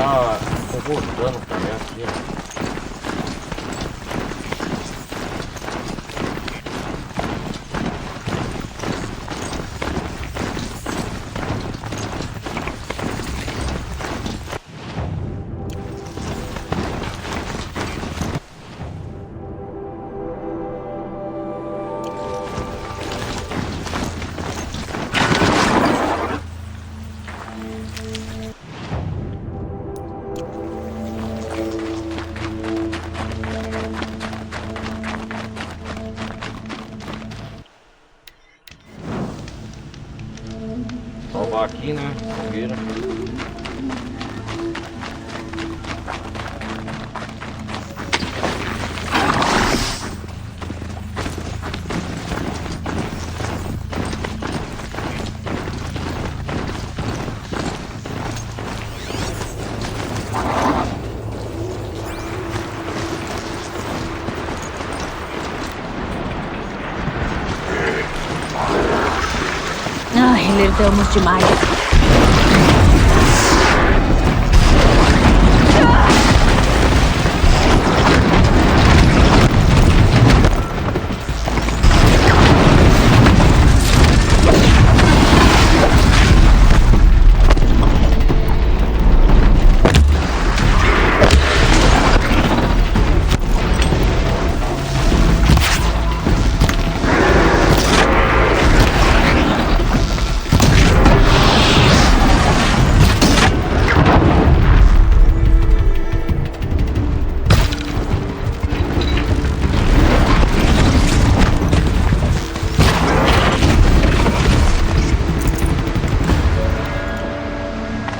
Ah, tô voltando também aqui, ó. aqui, né? Fogueira. Ai, lerdamos demais.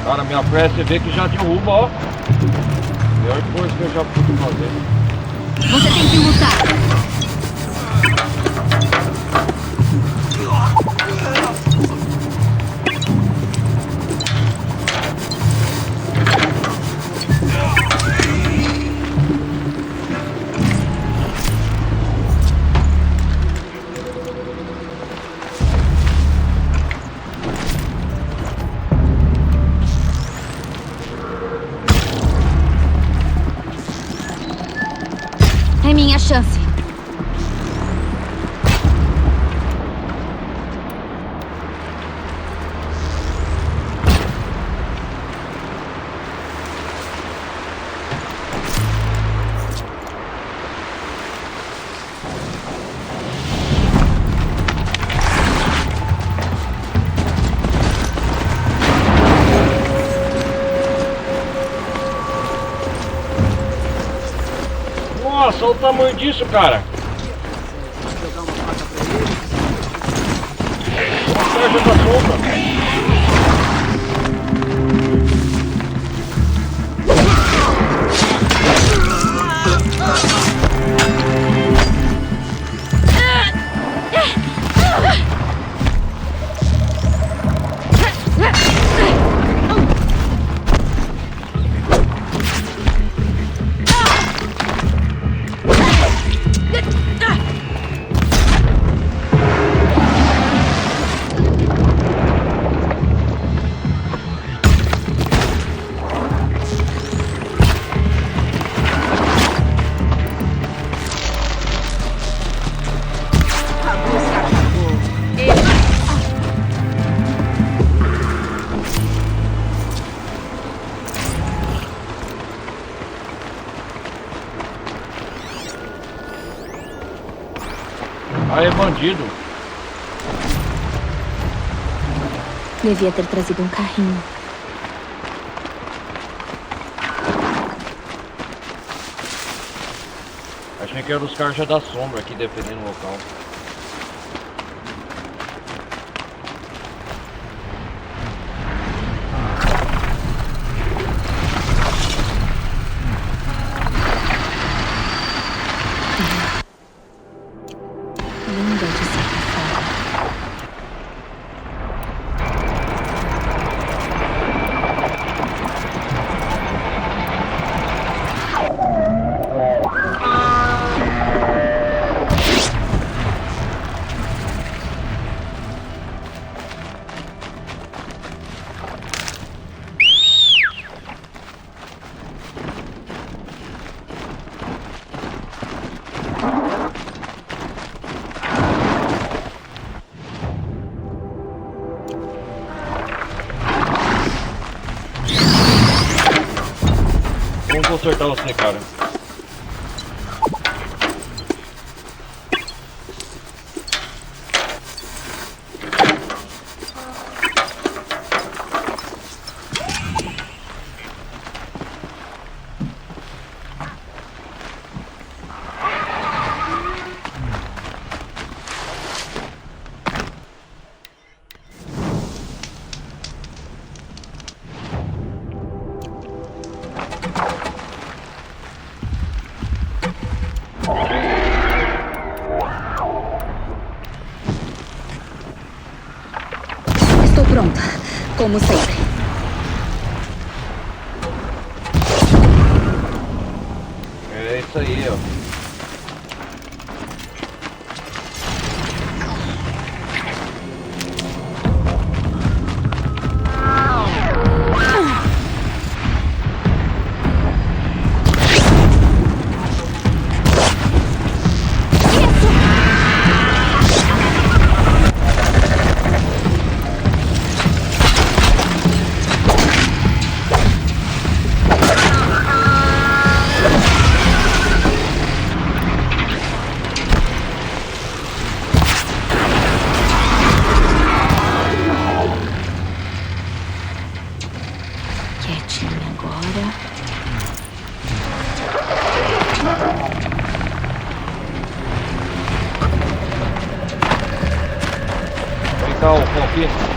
Cara, minha pressa você vê que já derruba, ó. Pior coisa que eu já pude fazer. Você tem que lutar. É minha chance. Nossa, olha o tamanho disso, cara. Uma caixa da sombra. Aí, bandido. Devia ter trazido um carrinho. Achei que eram os caras da sombra aqui defendendo o local. Linda de certa forma. Vamos consertar você, cara. Como sempre. É isso aí, ó. Quietinha agora. Vem cá, o Palpino.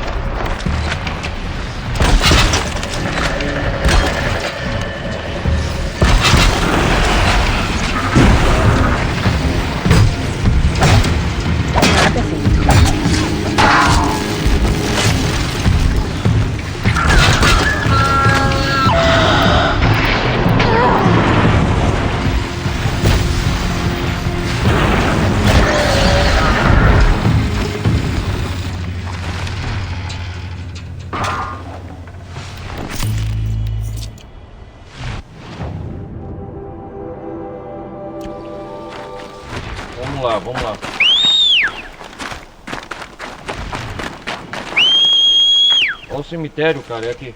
Vamos lá, vamos lá. Olha o cemitério, cara, é aqui.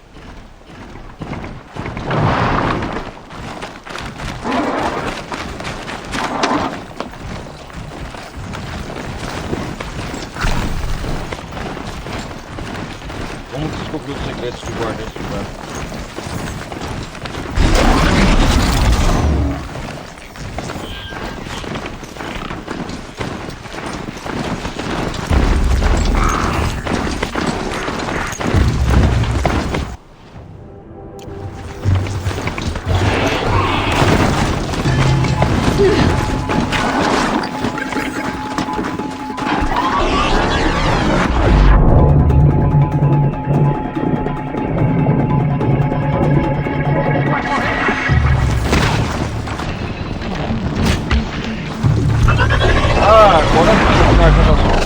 Vamos descobrir os segredos que guarda esse lugar. Agora sim, marca da sua.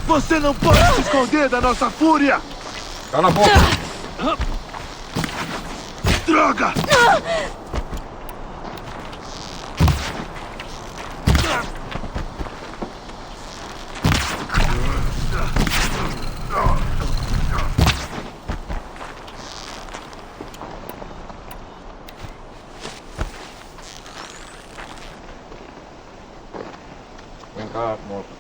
Você não pode se esconder da nossa fúria! Cala a boca! Droga! Vem cá, moça.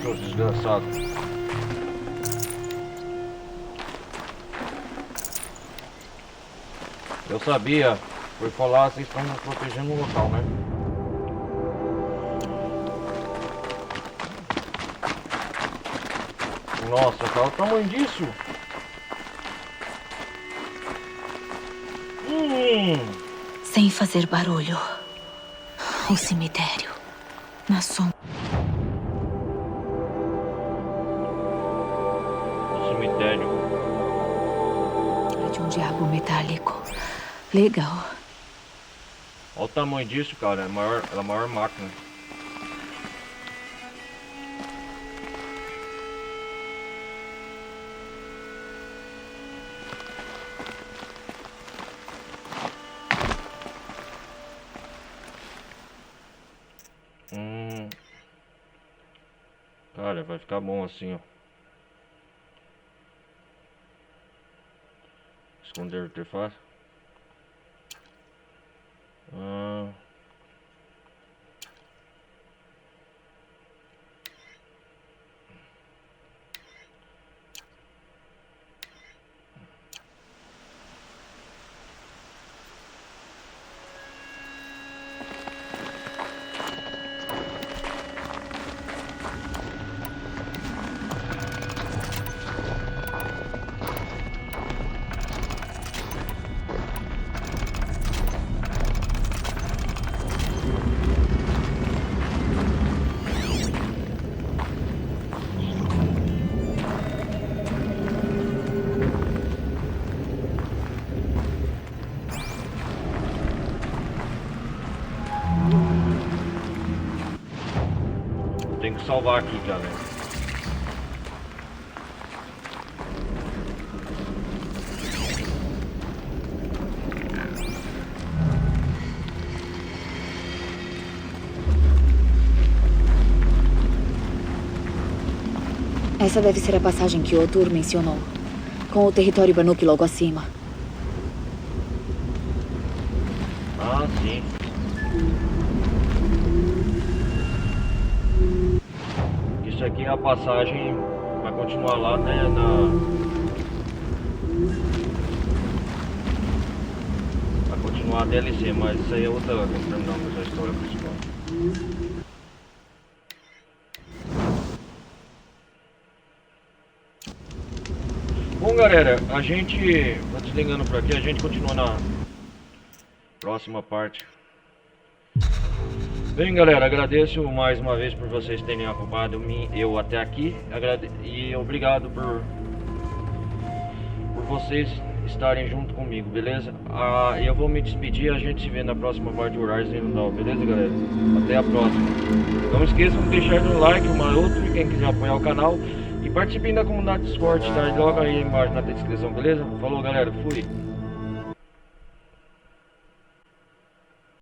Seu desgraçado. Eu sabia. Por falar, vocês estão protegendo o local, né? Nossa, qual é o tamanho disso? Sem fazer barulho. O cemitério. Na sombra. O cemitério. De um diabo metálico. Legal. Olha o tamanho disso, cara. É a maior máquina. Cara, vai ficar bom assim, ó. Esconder o artefato. que salvar aqui, galera. Essa deve ser a passagem que o Otur mencionou, com o território Banuk logo acima. Ah, sim. Isso aqui é a passagem, vai continuar lá, né, vai continuar a DLC, mas isso aí é outra, não terminamos a história principal. Bom, galera, a gente vai desligando por aqui, a gente continua na próxima parte. Bem, galera, agradeço mais uma vez por vocês terem acompanhado eu até aqui. E obrigado por vocês estarem junto comigo, beleza? Eu vou me despedir, a gente se vê na próxima parte do Horizon Zero Dawn, beleza, galera? Até a próxima. Não esqueçam de deixar um like, um maroto, e quem quiser apoiar o canal. E participem da comunidade Discord, tá logo aí embaixo na descrição, beleza? Falou, galera, fui!